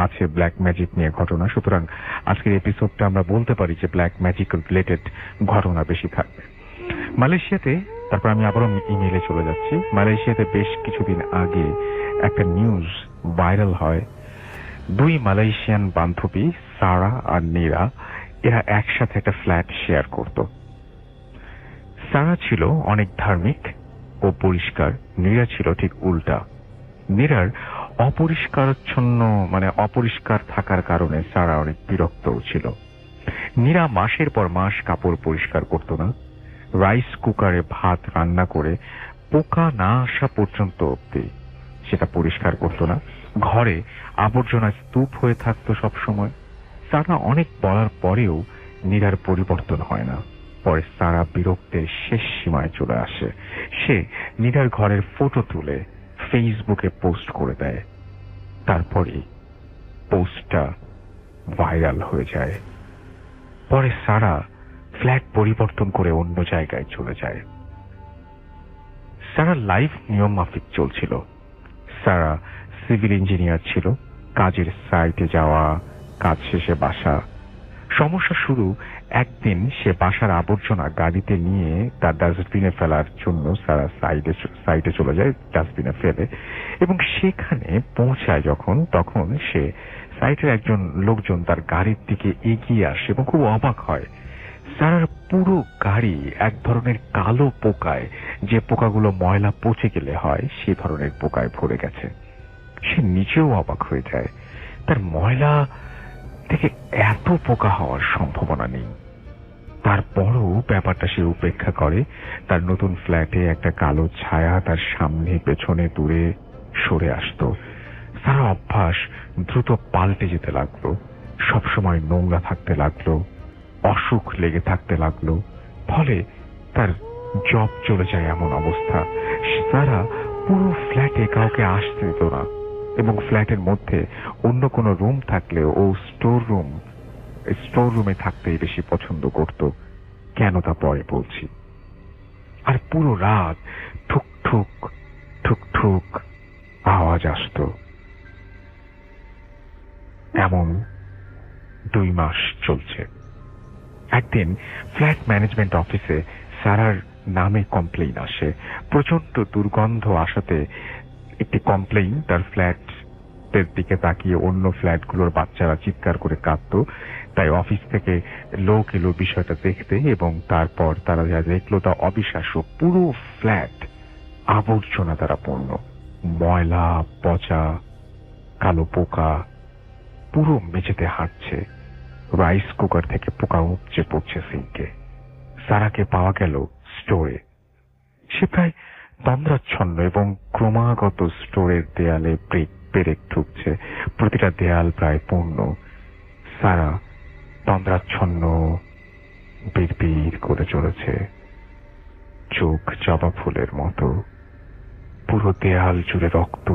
আছে ব্ল্যাক ম্যাজিক নিয়ে ঘটনা, সুতরাং আজকের এপিসোডটা আমরা বলতে পারি যে ব্ল্যাক ম্যাজিক রিলেটেড ঘটনা বেশি থাকবে। মালয়েশিয়াতে, তারপর আমি আবারও ইমেইলে চলে যাচ্ছি। মালয়েশিয়াতে বেশ কিছুদিন আগে একটা নিউজ ভাইরাল হয়। দুই মালয়েশিয়ান বান্ধবী সারা আর নীরা, এরা একসাথে একটা ফ্ল্যাট শেয়ার করত। সারা ছিল অনেক ধার্মিক ও পরিষ্কার, নীরা ছিল ঠিক উল্টা। নীরার অপরিষ্কার থাকার কারণে সারা অনেক বিরক্তও ছিল। নীরা মাসের পর মাস কাপড় পরিষ্কার করত না, রাইস কুকারে ভাত রান্না করে পোকা না আসা পর্যন্ত অব্দি সেটা পরিষ্কার করত না। ঘরে আবর্জনা স্তূপ হয়ে থাকতো সবসময়। সারা অনেক বলার পরেও নীরার পরিবর্তন হয় না। পরে সারা বিরক্তের শেষ সীমায় চলে আসে। সে নীরার ঘরের ফটো তুলে ফেসবুকে পোস্ট করে দেয়। তারপরে পোস্টটা ভাইরাল হয়ে যায়। পরে সারা ফ্ল্যাট পরিবর্তন করে অন্য জায়গায় চলে যায়। সারা লাইফ নিয়ম মাফিক চলছিল। সারা সিভিল ইঞ্জিনিয়ার ছিল, কাজের সাইটে যাওয়া, কাজ শেষে বাসা। সমস্যা শুরু একদিন সে বাসার আবর্জনা গাড়িতে নিয়ে তার ডাস্টবিনে ফেলার জন্য সারা সাইটে চলে যায়, ডাস্টবিনে ফেলে, এবং সেখানে পৌঁছায় যখন, তখন সে সাইটের একজন লোকজন তার গাড়ির দিকে এগিয়ে আসে এবং খুব অবাক হয়। সারার পুরো গাড়ি এক ধরনের কালো পোকায়, যে পোকাগুলো ময়লা পচে গেলে হয় সে ধরনের পোকায় ভরে গেছে। সে নিজেও অবাক হয়ে যায়, তার ময়লা থেকে এত পোকা হওয়ার সম্ভাবনা নেই। তারপরও ব্যাপারটা সে উপেক্ষা করে। তার নতুন ফ্ল্যাটে একটা কালো ছায়া তার সামনে পেছনে দূরে সরে আসতো। সারা অভ্যাস দ্রুত পাল্টে যেতে লাগলো, সবসময় নোংরা থাকতে লাগলো, অসুখ লেগে থাকতে লাগলো। ফলে তার জব চলে যায় এমন অবস্থা। সারা পুরো ফ্ল্যাটে কাউকে আসতে দিত না, এবং ফ্ল্যাটের মধ্যে অন্য কোনো রুম থাকলেও ও স্টোর রুমে থাকতেই বেশি পছন্দ করত। কেন তা পরে বলছি। আর পুরো রাত ঠুক ঠুক ঠুক ঠুক আওয়াজ আসত। এমন 2 মাস চলছে। একদিন ফ্ল্যাট ম্যানেজমেন্ট অফিসে সারার নামে কমপ্লেইন আসে। প্রচন্ড দুর্গন্ধ আসাতে একটি কমপ্লেইন তার ফ্ল্যাটের দিকে তাকিয়ে অন্য ফ্ল্যাটগুলোর বাচ্চারা চিৎকার করে কাঁদত। তাই অফিস থেকে লোক এলো বিষয়টা দেখতে, এবং তারপর তারা যা দেখলো তা অবিশ্বাস্য। পুরো ফ্ল্যাট আবর্জনা দ্বারা পূর্ণ, ময়লা, পচা, কালো পোকা পুরো মেঝেতে হাঁটছে। রাইস কুকার থেকে পোকা উপচে পড়ছে সিঙ্কে। সারাকে পাওয়া গেল স্টোরে। সে প্রায় তন্দ্রাচ্ছন্ন এবং ক্রমাগত স্টোরের দেয়ালে পেরেক ঠুকছে। প্রতিটা দেয়াল প্রায় পূর্ণ। সারা তন্দ্রাচ্ছন্ন বিড়বিড় করে চলেছে, চোখ জবা ফুলের মতো। পুরো দেয়াল জুড়ে রক্ত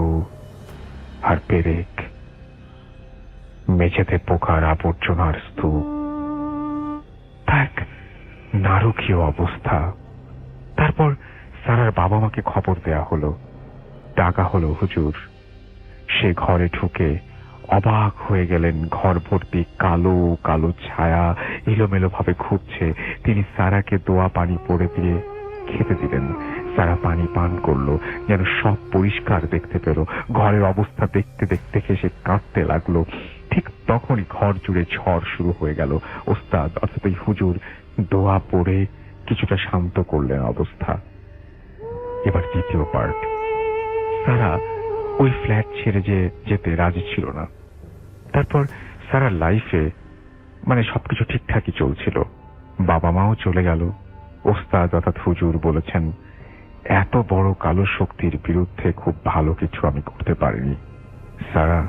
আর পেরেক, মেঝেতে পোকার আবর্জনার স্তূপ। এক নারকীয় অবস্থা। তারপর সারার বাবা মাকে খবর দেয়া হলো, ডাকা হলো হুজুর। সে ঘরে ঢুকে অবাক হয়ে গেলেন। ঘর ভর্তি কালো কালো ছায়া এলোমেলো ভাবে ঘুরছে। তিনি সারাকে দোয়া পানি পড়ে দিয়ে খেতে দিলেন। সারা পানি পান করলো, যেন সব পরিষ্কার দেখতে পেল। ঘরের অবস্থা দেখতে দেখতে সে কাঁদতে লাগলো। ঠিক তখনই ঘর জুড়ে ঝড় শুরু হয়ে গেল। ওস্তাদ অর্থাৎ ওই হুজুর দোয়া পড়ে কিছুটা শান্ত করলেন অবস্থা। এবার দ্বিতীয় পার্ট। সারা ওই ফ্ল্যাট ছেড়ে যেতে রাজি ছিল না। তারপর সারা লাইফে সবকিছু ঠিকঠাকই চলছিল। বাবা মাও চলে গেল। ওস্তাদ অর্থাৎ হুজুর বলেছেন, এত বড় কালো শক্তির বিরুদ্ধে খুব ভালো কিছু আমি করতে পারিনি। সারা,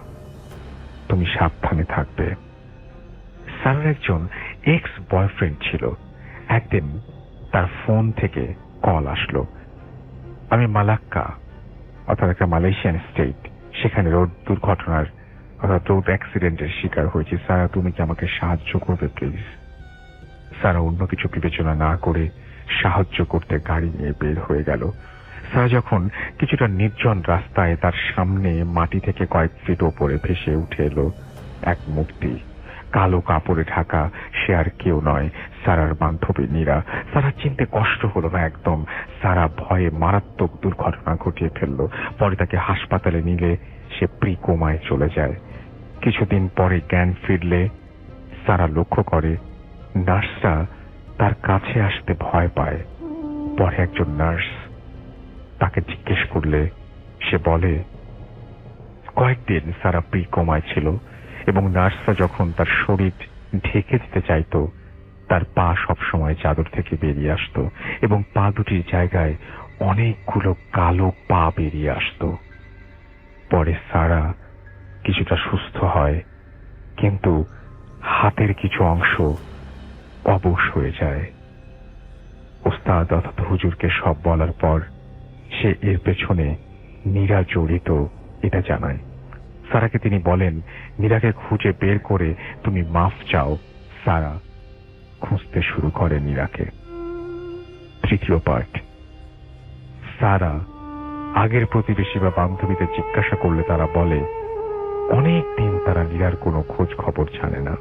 তুমি সাবধানে থাকবে। সারার একজন এক্স বয়ফ্রেন্ড ছিল। একদিন তার ফোন থেকে কল আসলো, আমি মালাক্কা, অর্থাৎ একটা মালয়েশিয়ান স্টেট, সেখানে রোড দুর্ঘটনার অর্থাৎ রোড অ্যাক্সিডেন্টের শিকার হয়েছি। সারা, তুমি কি আমাকে সাহায্য করবে প্লিজ? সারা অন্য কিছু বিবেচনা না করে সাহায্য করতে গাড়ি নিয়ে বের হয়ে গেল। সারা যখন কিছুটা নির্জন রাস্তায়, তার সামনে মাটি থেকে কয়েক ফিট ওপরে ভেসে উঠে এলো এক মূর্তি, কালো কাপড়ে ঢাকা। সে আর কেউ নয়, সারার বান্ধবী নীরা। সারা চিনতে কষ্ট হলো না একদম। সারা ভয়ে মারাত্মক দুর্ঘটনা ঘটিয়ে ফেললো। পরে তাকে হাসপাতালে নিলে সে প্রিকোমায় চলে যায়। কিছুদিন পরে জ্ঞান ফিরলে সারা লক্ষ্য করে নার্সরা তার কাছে আসতে ভয় পায়। পরে একজন নার্স তাকে জিজ্ঞেস করলে সে বলে কয়েকদিন সারা প্রিকোমায় ছিল এবং নার্সরা যখন তার শরীর ঢেকে দিতে চাইত, তার পা সবসময় চাদর থেকে বেরিয়ে আসতো এবং পা দুটির জায়গায় অনেকগুলো কালো পা বেরিয়ে আসতো। পরে সারা কিছুটা সুস্থ হয়, কিন্তু হাতের কিছু অংশ অবশ হয়ে যায়। ওস্তাদ অর্থাৎ হুজুরকে সব বলার পর সে এর পেছনে নীরা জড়িত এটা জানায়। সারাকে তিনি বলেন, নীরাকে খুঁজে বের করে তুমি মাফ চাও। সারা খুঁজতে শুরু করে নীরাকে। তৃতীয় পার্ট। সারা আগের প্রতিবেশী বা বান্ধবীদের জিজ্ঞাসা করলে তারা বলে অনেক দিন তারা নীরার কোনো খোঁজ খবর জানে না।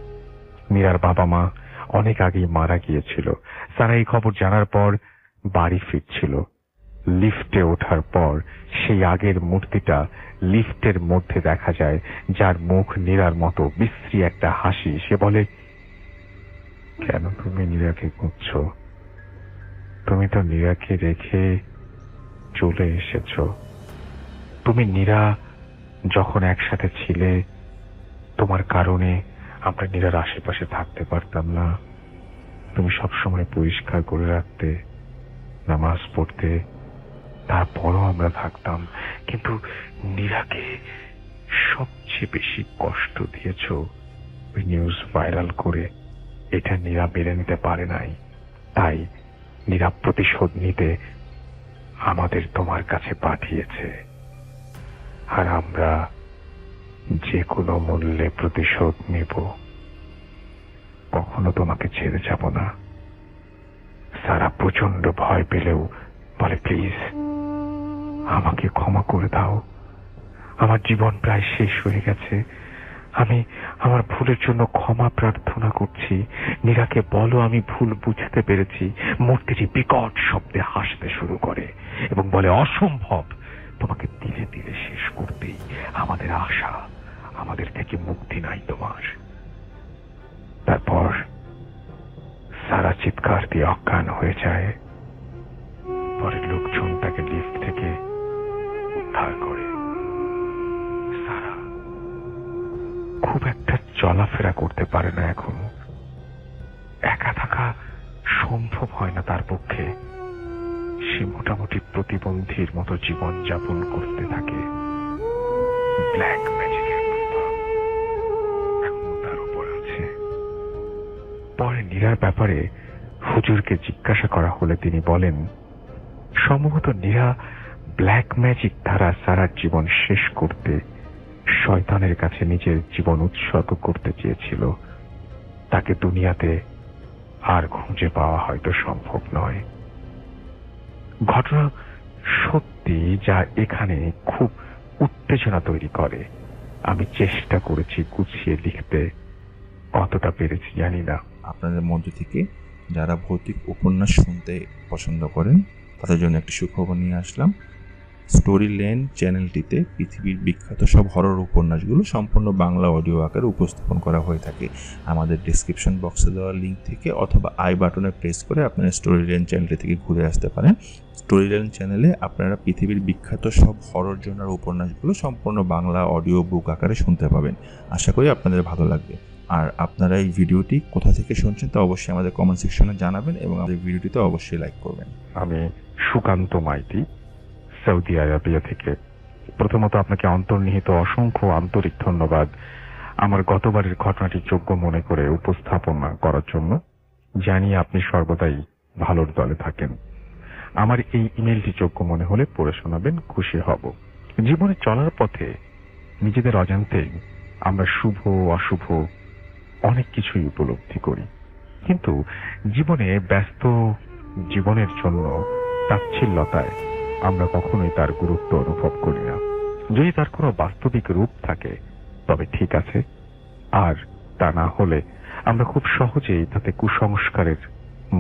নীরার বাবা মা অনেক আগেই মারা গিয়েছিল। সারা এই খবর জানার পর বাড়ি ফিরছিল। লিফটে ওঠার পর সেই আগের মূর্তিটা লিফটের মধ্যে দেখা যায়, যার মুখ নীরার মতো বিশ্রী একটা হাসি। সে বলে, কেন তুমি নীরাকে খুঁজছ? তুমি তো নীরাকে রেখে চলে এসেছ। তুমি নীরা যখন একসাথে ছিলে, তোমার কারণে আমরা নীরার আশেপাশে থাকতে পারতাম না। তুমি সবসময় পরিষ্কার করে রাখতে, নামাজ পড়তে, তারপরও আমরা থাকতাম। কিন্তু নীরাকে সবচেয়ে বেশি কষ্ট দিয়েছ ওই নিউজ ভাইরাল করে। এটা নীরা মেনে নিতে পারে নাই, তাই নীরা প্রতিশোধ নিতে আমাদের তোমার কাছে পাঠিয়েছে। আর আমরা যে কোনো মূল্যে প্রতিশোধ নেব, কখনো তোমাকে ছেড়ে যাব না। সারা প্রচন্ড ভয় পেলেও বলে, প্লিজ আমাকে ক্ষমা করে দাও। আমার জীবন প্রায় শেষ হয়ে গেছে। আমি আমার ভুলের জন্য ক্ষমা প্রার্থনা করছি। নীরাকে বলো আমি ভুল বুঝতে পেরেছি। মূর্তিটি বিকট শব্দে হাসতে শুরু করে এবং বলে, অসম্ভব, তোমাকে দিলে দিলে শেষ করতেই আমাদের আশা। আমাদের থেকে মুক্তি নাই তোমার। তারপর সারা চিৎকার দিয়ে অজ্ঞান হয়ে যায়। পরে লোকজন তাকে লিফট থেকে উদ্ধার করে। সারা খুব একটা চলাফেরা করতে পারে না এখন। একা থাকা সম্ভব হয় না তার পক্ষে। সে মোটামুটি প্রতিবন্ধীর মতো জীবন যাপন করতে থাকে। ব্ল্যাক ম্যাজিকের প্রভাব এখন তার উপর আছে। পরে নীরার ব্যাপারে হুজুরকে জিজ্ঞাসা করা হলে তিনি বলেন, সম্ভবত নীরা ব্ল্যাক ম্যাজিক দ্বারা সারার জীবন শেষ করতে শয়তানের কাছে নিজের জীবন উৎসর্গ করতে চেয়েছিল। তাকে দুনিয়াতে আর খুঁজে পাওয়া হয়তো সম্ভব নয়। ঘটনা সত্যি, যা এখানে খুব উত্তেজনা তৈরি করে। আমি চেষ্টা করেছি গুছিয়ে লিখতে, কতটা পেরেছি জানি না। আপনাদের মধ্য থেকে যারা ভৌতিক উপন্যাস শুনতে পছন্দ করেন তাদের জন্য একটি সুখবর নিয়ে আসলাম। স্টোরি লেন চ্যানেলটিতে পৃথিবীর বিখ্যাত সব হরর উপন্যাসগুলো সম্পূর্ণ বাংলা অডিও আকারে উপস্থাপন করা হয়ে থাকে। আমাদের ডেসক্রিপশন বক্সে দেওয়া লিঙ্ক থেকে অথবা আই বাটনে প্রেস করে আপনারা স্টোরি লেন চ্যানেলটি থেকে ঘুরে আসতে পারেন। স্টোরি লেন চ্যানেলে আপনারা পৃথিবীর বিখ্যাত সব হরর জনার উপন্যাসগুলো সম্পূর্ণ বাংলা অডিও বুক আকারে শুনতে পাবেন। আশা করি আপনাদের ভালো লাগবে। আর আপনারা এই ভিডিওটি কোথা থেকে শুনছেন তা অবশ্যই আমাদের কমেন্ট সেকশনে জানাবেন এবং আমাদের ভিডিওটিতে অবশ্যই লাইক করবেন। আমি সুকান্ত মাইতি, সৌদি আরবিয়া থেকে। প্রথমত আপনাকে অন্তর্নিহিত অসংখ্য আন্তরিক ধন্যবাদ আমার গতবারের ঘটনাটি যোগ্য মনে করে উপস্থাপনা করার জন্য। জানি আপনি সর্বদাই ভালোর দলে থাকেন। আমার এই ইমেলটি যোগ্য মনে হলে পড়ে শোনাবেন, খুশি হব। জীবনে চলার পথে নিজেদের অজান্তেই আমরা শুভ অশুভ অনেক কিছুই উপলব্ধি করি, কিন্তু জীবনে ব্যস্ত জীবনের জন্য তাচ্ছিল্যতায় আমরা কখনোই তার গুরুত্ব অনুভব করি না। যদি তার কোনো বাস্তবিক রূপ থাকে তবে ঠিক আছে, আর তা না হলে আমরা খুব সহজেই তাতে কুসংস্কারের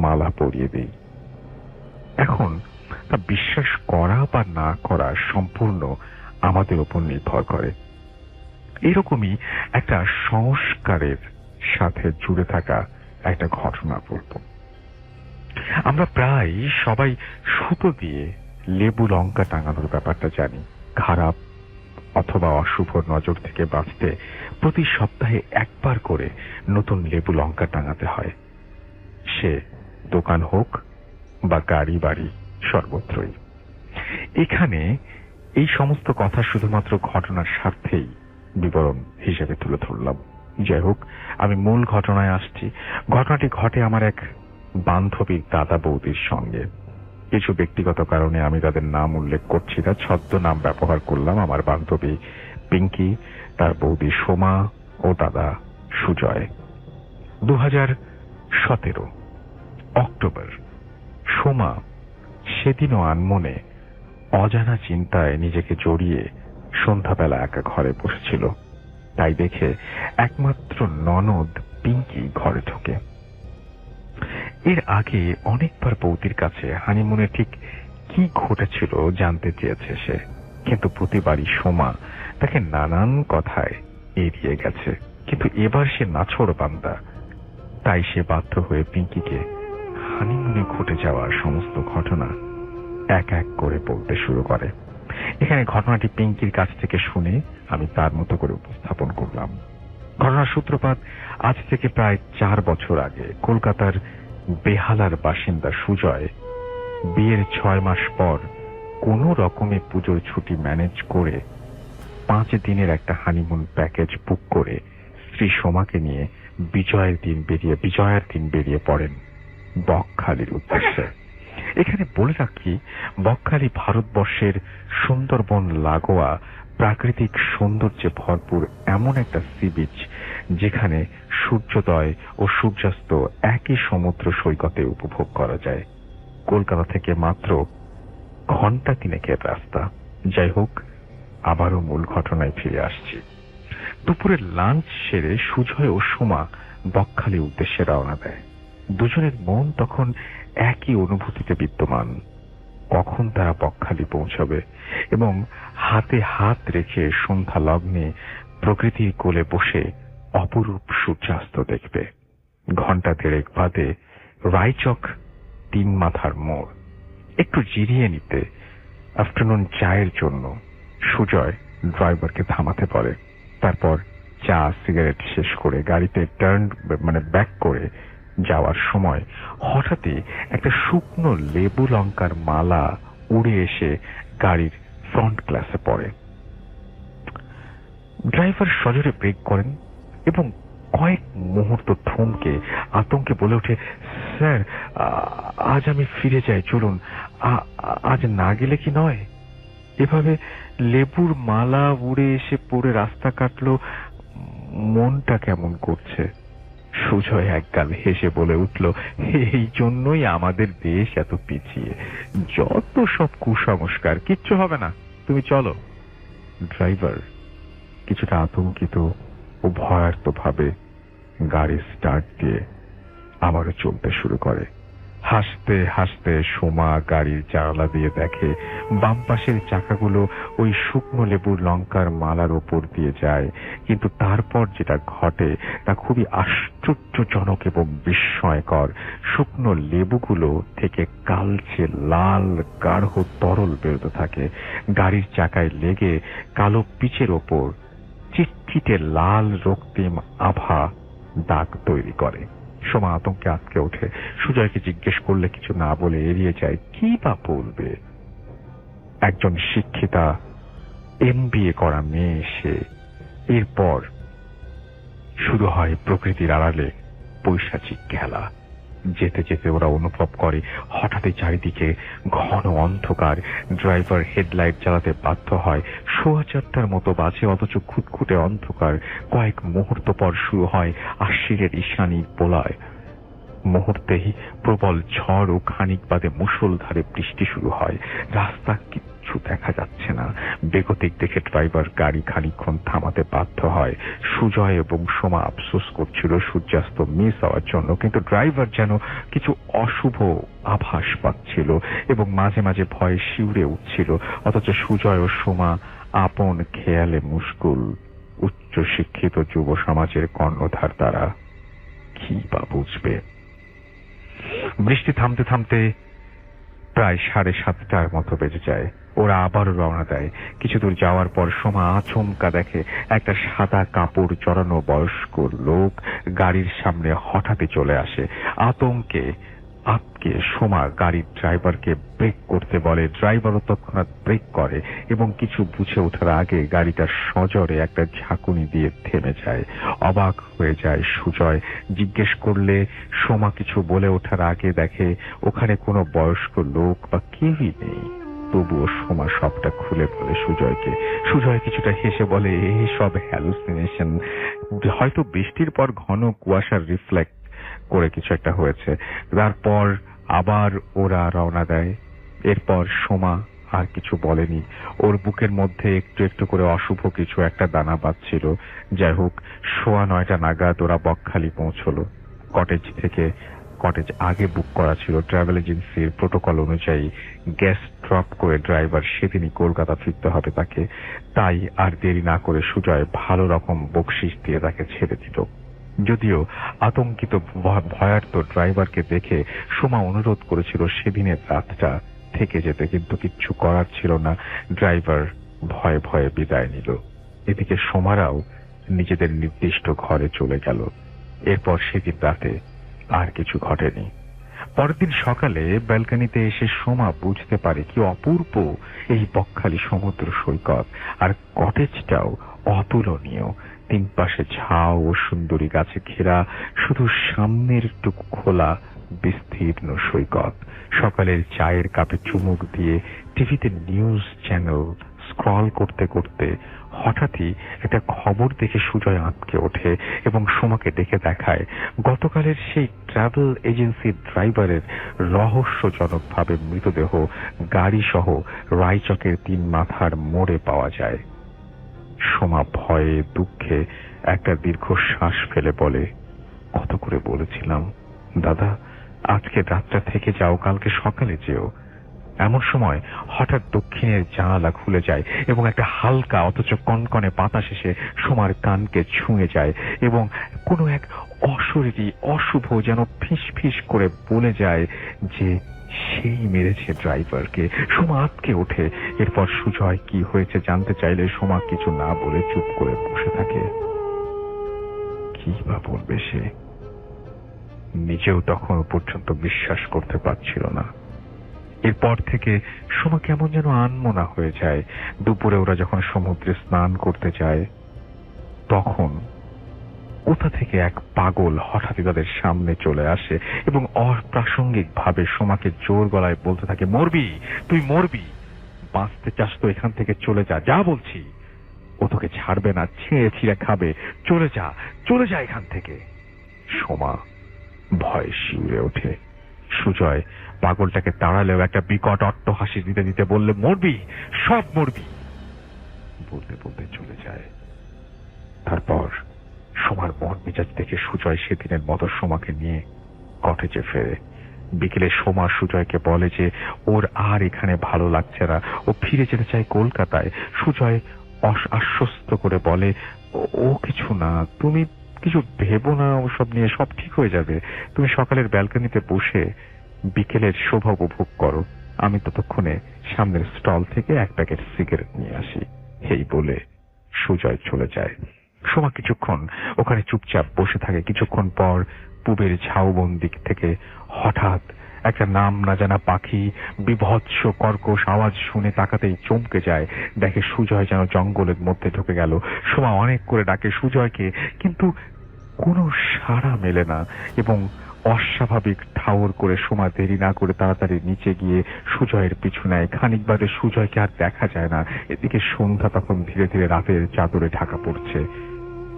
মালা পরিয়ে দিই। এখন তা বিশ্বাস করা বা না করা সম্পূর্ণ আমাদের উপর নির্ভর করে। এরকমই একটা সংস্কারের সাথে জুড়ে থাকা একটা ঘটনা বলব। আমরা প্রায় সবাই সুতো দিয়ে লেবু লঙ্কা টাঙানোর ব্যাপারটা জানি। খারাপ অথবা অশুভ নজর থেকে বাঁচতে প্রতি সপ্তাহে একবার করে নতুন লেবু লঙ্কা টাঙাতে হয়, সে দোকান হোক বা গাড়ি বাড়ি সর্বত্রই। এখানে এই সমস্ত কথা শুধুমাত্র ঘটনার স্বার্থেই বিবরণ হিসেবে তুলে ধরলাম। যাই হোক, আমি মূল ঘটনায় আসছি। ঘটনাটি ঘটে আমার এক বান্ধবীর দাদা বৌদির সঙ্গে। কিছু ব্যক্তিগত কারণে আমি তাদের নাম উল্লেখ করছি না, ছদ্মনাম ব্যবহার করলাম। আমার বান্ধবী পিঙ্কি, তার বৌদি সোমা ও দাদা সুজয়। 2017 অক্টোবর। সোমা সেদিনও আনমনে অজানা চিন্তায় নিজেকে জড়িয়ে সন্ধ্যাবেলা একা ঘরে বসেছিল। তাই দেখে একমাত্র ননদ পিঙ্কি ঘরে ঢোকে। এর আগে অনেকবার বৌদির কাছে হানিমুনে ঠিক কি ঘটেছিল জানতে চেয়েছে সে, কিন্তু প্রতিবারই সোমা তাকে নানান কথায় এড়িয়ে গেছে। কিন্তু এবার সে নাছোড়বান্দা, তাই সে বাধ্য হয়ে পিঙ্কিকে হানিমুনে ঘটে যাওয়ার সমস্ত ঘটনা এক এক করে বলতে শুরু করে। এখানে ঘটনাটি পিঙ্কির কাছ থেকে শুনে আমি তার মতো করে উপস্থাপন করলাম। ঘটনার সূত্রপাত আজ থেকে প্রায় 4 বছর আগে। কলকাতার বেহালার বাসিন্দা সুজয় বিয়ের 6 মাস পর কোন রকমে পুজোর ছুটি ম্যানেজ করে 5 দিনের একটা হানিমুন প্যাকেজ বুক করে স্ত্রী সোমাকে নিয়ে বিজয়ার দিন বেরিয়ে পড়েন বকখালির উদ্দেশ্যে। এখানে বলে রাখি, বকখালি ভারতবর্ষের সুন্দরবন লাগোয়া প্রাকৃতিক সৌন্দর্যে ভরপুর এমন একটা সি বিচ, যেখানে সূর্যোদয় ও সূর্যাস্ত একই সমুদ্র সৈকতে উপভোগ করা যায়। কলকাতা থেকে মাত্র ঘন্টা 3 রাস্তা। যাই হোক, আবারও মূল ঘটনায় ফিরে আসছি। দুপুরের লাঞ্চ সেরে সুজয় ও সোমা বকখালি উদ্দেশ্যে রওনা দেয়। দুজনের মন তখন একই অনুভূতিতে বিদ্যমান। কখন তারা বকখালি পৌঁছবে এবং হাতে হাত রেখে সন্ধ্যা লগ্নে প্রকৃতির কোলে বসে অপরূপ সূর্যাস্ত দেখবে। ঘন্টা 1.5 বাদে রায়চক 3 মাথার মোড়। একটু জিরিয়ে নিতে আফটারনুন চায়ের জন্য সুজয় ড্রাইভারকে থামাতে বলে। তারপর চা সিগারেট শেষ করে গাড়িতে ব্যাক করে যাওয়ার সময় হঠাৎই একটা শুকনো লেবু লঙ্কার মালা উড়ে এসে গাড়ির ফ্রন্ট গ্লাসে পড়ে। ড্রাইভার সজোরে ব্রেক করেন এবং কয়েক মুহূর্ত থমকে আতঙ্কে বলে ওঠে, স্যার, আজ আমি ফিরে যাই, চলুন, আজ না গেলে কি নয়? এভাবে লেবুর মালা উড়ে এসে পড়ে রাস্তা কাটলো, মনটা কেমন করছে। সুজয় একগাল হেসে বলে উঠল, এই জন্যই আমাদের দেশ এত পিছিয়ে, যত সব কুসংস্কার, কিচ্ছু হবে না, তুমি চলো। ড্রাইভার কিছুটা আতঙ্কিত ও ভয়ার্ত ভাবে গাড়ি স্টার্ট দিয়ে আবারও চলতে শুরু করে। হাসতে হাসতে সোমা গাড়ির জানালা দিয়ে দেখে বাম পাশের চাকাগুলো ওই শুকনো লেবুর লঙ্কার মালার ওপর দিয়ে যায়। কিন্তু তারপর যেটা ঘটে তা খুবই আশ্চর্যজনক এবং বিস্ময়কর। শুকনো লেবুগুলো থেকে কালচে লাল গাঢ় তরল বেরোতে থাকে। গাড়ির চাকায় লেগে কালো পিচের ওপর চিটচিটে লাল রক্তিম আভা দাগ তৈরি করে। সোমা আতঙ্কে আটকে ওঠে। সুজয়কে জিজ্ঞেস করলে কিছু না বলে এড়িয়ে যায়। কি বা বলবে? একজন শিক্ষিতা MBA করা মেয়ে সে। এরপর শুরু হয় প্রকৃতির আড়ালে পৈশাচিক খেলা। যেতে যেতে ওরা অনুভব করে হঠাৎই চারিদিকে ঘন অন্ধকার। ড্রাইভার হেডলাইট চালাতে বাধ্য হয়। 4:15 মতো বাজে, অথচ খুঁতখুঁটে অন্ধকার। কয়েক মুহূর্ত পর শুরু হয় আশ্বিরের ঈশানী প্রলয়। মুহূর্তেই প্রবল ঝড় ও খানিক বাদে মুষলধারে বৃষ্টি শুরু হয়। রাস্তা কিচ্ছু দেখা যাচ্ছে না। বেগতিক দেখে ড্রাইভার গাড়ি খানিকক্ষণ থামাতে বাধ্য হয়। সুজয় এবং সোমা আফসোস করছিল সূর্যাস্ত মিস হওয়ার জন্য, কিন্তু ড্রাইভার যেন কিছু অশুভ আভাস পাচ্ছিল এবং মাঝে মাঝে ভয়ে শিউরে উঠছিল। অথচ সুজয় ও সোমা আপন খেয়ালে মুশকুল। উচ্চ শিক্ষিত যুব সমাজের কর্ণধার তারা, কি বা বুঝবে। বৃষ্টি থামতে থামতে প্রায় 7:30 মতো বেজে যায়। ওরা আবারও রওনা দেয়। কিছু দূর যাওয়ার পর সোমা আচমকা দেখে একটা সাদা কাপড় জড়ানো বয়স্ক লোক গাড়ির সামনে হঠাৎই চলে আসে। আতঙ্কে আটকে সোমা গাড়ির ড্রাইভারকে ব্রেক করতে বলে। ড্রাইভারও তৎক্ষণাৎ ব্রেক করে এবং কিছু বুঝে ওঠার আগে গাড়িটা সজোরে একটা ঝাঁকুনি দিয়ে থেমে যায়। অবাক হয়ে যায় সুজয়। জিজ্ঞেস করলে সোমা কিছু বলে ওঠার আগে দেখে ওখানে কোনো বয়স্ক লোক বা কেউই নেই। তবুও সোমা সবটা খুলে বলে সুজয়কে। সুজয় কিছুটা হেসে বলে, এই সব হ্যালুসিনেশন, হয়তো বৃষ্টির পর ঘন কুয়াশার রিফ্লেক্ট করে কিছু একটা হয়েছে। তারপর আবার ওরা রওনা দেয়। এরপর সোমা আর কিছু বলেনি। ওর বুকের মধ্যে একটু একটু করে অশুভ কিছু একটা দানা বাঁধছিল। যাই হোক, 9:15 নাগাদ ওরা বকখালি পৌঁছলো। কটেজ আগে বুক করা ছিল। ট্রাভেল এজেন্সির প্রোটোকল অনুযায়ী গ্যাস ড্রপ করে ড্রাইভার সেদিনই কলকাতা ফিরতে হবে তাকে। তাই আর দেরি না করে সুজয় ভালো রকম বকশিশ দিয়ে তাকে ছেড়ে দিল। যদিও আতঙ্কিত ভয়ার্ত ড্রাইভারকে দেখে সোমা অনুরোধ করেছিল সেদিনের রাতটা থেকে যেতে, কিন্তু কিচ্ছু করার ছিল না। ড্রাইভার ভয়ে ভয়ে বিদায় নিল। এদিকে সোমারাও নিজেদের নির্দিষ্ট ঘরে চলে গেল। এরপর সেদিন রাতে আর কিছু ঘটেনি। পরের দিন সকালে ব্যালকনিতে এসে সোমা বুঝতে পারে কি অপূর্ব এই বকখালি সমুদ্র সৈকত। আর কটেজটাও অতুলনীয়। 3 পাশে ঝাউ ও সুন্দরী গাছে ঘেরা, শুধু সামনের টুকু খোলা বিস্তীর্ণ সৈকত। সকালের চায়ের কাপে চুমুক দিয়ে টিভিতে নিউজ চ্যানেল স্ক্রল করতে করতে হঠাৎই একটা খবর দেখে সুজয় আঁতকে ওঠে এবং সোমাকে ডেকে দেখায় গতকালের সেই ট্রাভেল এজেন্সির ড্রাইভারের রহস্যজনকভাবে মৃতদেহ গাড়ি সহ রায়চকের 3 মাথার মোড়ে পাওয়া যায়। সোমা ভয়ে দুঃখে একটা দীর্ঘশ্বাস ফেলে বলে, কত করে বলেছিলাম দাদা, আজকে রাতটা থেকে যাও, কালকে সকালে যেও। এমন সময় হঠাৎ দক্ষিণের জানালা খুলে যায় এবং একটা হালকা অথচ কনকনে বাতাস এসে সোমার কানকে ছুঁয়ে যায় এবং কোনো এক অশরীরী অশুভ যেন ফিস ফিস করে বলে যায় যে সেই মেরেছে ড্রাইভারকে। সোমা আটকে ওঠে। এরপর সুজয় কি হয়েছে জানতে চাইলে সোমা কিছু না বলে চুপ করে বসে থাকে। কি বা বলবে সে? নিজেও তখন পর্যন্ত বিশ্বাস করতে পারছিল না। এরপর থেকে সোমা কেমন যেন আনমনা হয়ে যায়। দুপুরে ওরা যখন সমুদ্রে স্নান করতে যায় তখন কোথা থেকে এক পাগল হঠাৎই তাদের সামনে চলে আসে এবং অপ্রাসঙ্গিক ভাবে সোমাকে জোর গলায় বলতে থাকে, মরবি, তুই মরবি, বাঁচতে চাস তো এখান থেকে চলে যা, যা বলছি। ও তোকে ছাড়বে না, ছিঁড়ে ছিঁড়ে খাবে, চলে যা, চলে যা এখান থেকে। সোমা ভয়ে শিউরে ওঠে। সুজয় পাগলটাকে তাড়ালেও একটা বিকট অট্টহাসি দিতে দিতে বললে, মরবি, সব মরবি, বলতে বলতে চলে যায়। তারপর সোমার মন মেজাজ দেখে সুজয় সেদিনের মতো সোমাকে নিয়ে কটেজে ফেরে। বিকেলে সোমা সুজয়কে বলে যে ওর আর এখানে ভালো লাগছে না, ও ফিরে যেতে চায় কলকাতায়। সুজয় আশ্বস্ত করে বলে, ও কিছু না, তুমি কিছু ভেবো না, ওসব নিয়ে সব ঠিক হয়ে যাবে। তুমি সকালের ব্যালকনিতে বসে বিকেলের শোভা উপভোগ করো, আমি ততক্ষণে সামনের স্টল থেকে 1 প্যাকেট সিগারেট নিয়ে আসি। এই বলে সুজয় চলে যায়। সোমা কিছুক্ষণ ওখানে চুপচাপ বসে থাকে। কিছুক্ষণ পর পূবের ঝাউবন দিক থেকে হঠাৎ একটা নাম না জানা পাখি বিভৎস কর্কশ আওয়াজ শুনে তাকাতেই চমকে যায়। দেখে সুজয় যেন জঙ্গলের মধ্যে ঢুকে গেল। সোমা অনেক করে ডাকে সুজয়কে, কিন্তু কোনো সাড়া মেলে না এবং অস্বাভাবিক ঠাউর করে সোমা দেরি না করে তাড়াতাড়ি নিচে গিয়ে সুজয়ের পিছু নেয়। খানিক বাদে সুজয়কে আর দেখা যায় না। এদিকে সন্ধ্যা তখন ধীরে ধীরে রাতের চাদরে ঢাকা পড়ছে।